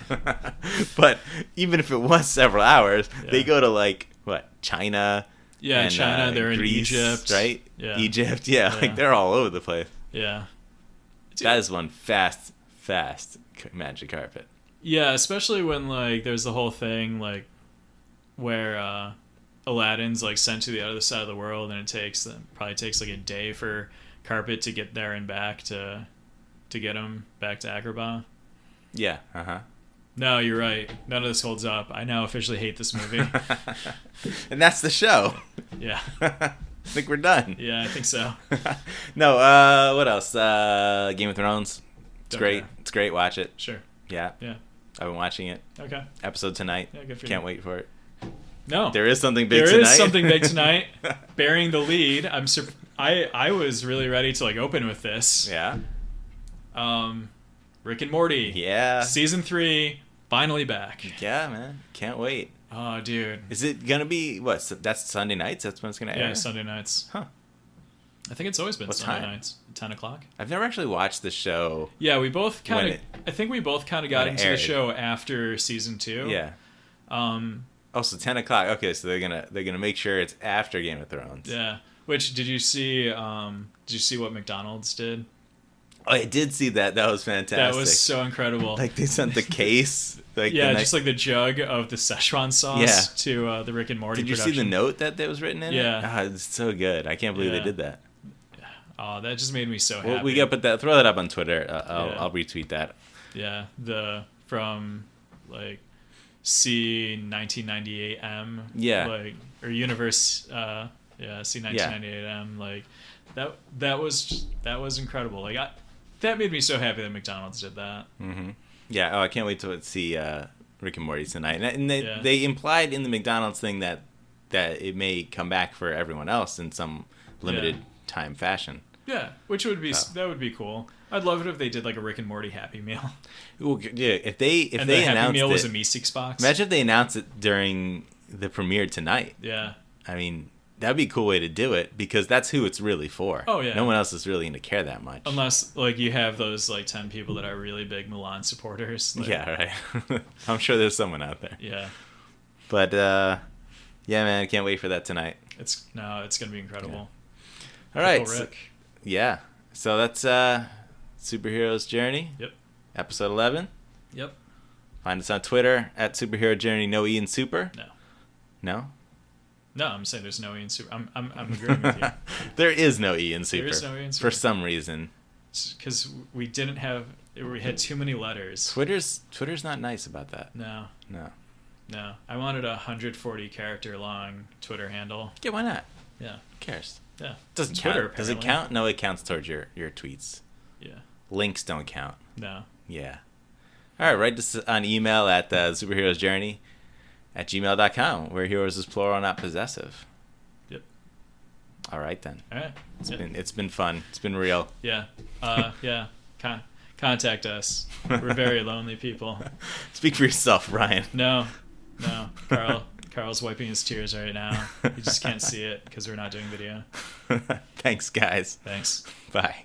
But even if it was several hours, they go to like what, China? Yeah, and, China. They're Greece, in Egypt, right? Yeah, Egypt. Yeah, like they're all over the place. Yeah, that is one fast magic carpet. Yeah, especially when like there's the whole thing like where Aladdin's like sent to the other side of the world, and it probably takes like a day for Carpet to get there and back to get him back to Agrabah. Yeah. No, you're right. None of this holds up. I now officially hate this movie. And that's the show. Yeah. I think we're done. Yeah, I think so. No, what else? Game of Thrones. It's great. It's great. Watch it. Sure. Yeah. I've been watching it. Okay. Episode tonight. Yeah, good for Can't you. wait for it. No. There is something big tonight. There is something big tonight. Bearing the lead. I was really ready to like open with this. Yeah. Rick and Morty. Yeah. Season 3 finally back. Yeah, man. Can't wait. Oh, dude. Is it gonna be what? That's Sunday nights. That's when it's gonna air. Yeah, Sunday nights. Huh. I think it's always been What Sunday time? nights. 10 o'clock. I've never actually watched the show. Yeah, we both kind of. I think we both kind of got into aired. the show after season 2. Yeah. Oh, so 10 o'clock. Okay, so they're gonna make sure it's after Game of Thrones. Yeah. Which did you see? Did you see what McDonald's did? Oh, I did see that. That was fantastic. That was so incredible. Like they sent the case. Like yeah, just like the jug of the Szechuan sauce to the Rick and Morty. Did you production. see the note that was written in? Yeah. It's so good. I can't believe they did that. Oh, that just made me so happy. Well, we got throw that up on Twitter. I'll retweet that. Yeah, from like C1998M. Yeah. Like, or Universe. C1998M. Like, that was incredible. Like, that made me so happy that McDonald's did that. Mm-hmm. Yeah. Oh, I can't wait to see Rick and Morty tonight. And they implied in the McDonald's thing that it may come back for everyone else in some limited time fashion. Yeah, which would be that would be cool. I'd love it if they did like a Rick and Morty Happy Meal. Well, yeah, if they the announced Happy Meal it, was a Meeseeks box. Imagine if they announced it during the premiere tonight. Yeah. I mean, that'd be a cool way to do it because that's who it's really for. Oh yeah. No one else is really going to care that much. Unless like you have those like 10 people that are really big Mulan supporters. Like, yeah, right. I'm sure there's someone out there. Yeah. But yeah, man, I can't wait for that tonight. It's gonna be incredible. Yeah. All right. Rick. Yeah. So that's Superhero's Journey. Yep. Episode 11. Yep. Find us on Twitter at Superhero Journey. No E in Super. No. No. No, I'm saying there's no E in Super. I'm agreeing with you. There is no E in Super. There is no E in Super. For some reason. Because we had too many letters. Twitter's not nice about that. No. No. I wanted a 140 character long Twitter handle. Yeah, why not? Yeah. Who cares? Yeah. Doesn't Twitter, count. Does it count? No, it counts towards your tweets. Yeah. Links don't count. No. Yeah. All right, write us on email at superheroesjourney@gmail.com, where heroes is plural, not possessive. Yep. All right, then. All right. It's been fun. It's been real. Yeah. Yeah. Contact us. We're very lonely people. Speak for yourself, Ryan. No. Carl's wiping his tears right now. You just can't see it because we're not doing video. Thanks, guys. Thanks. Bye.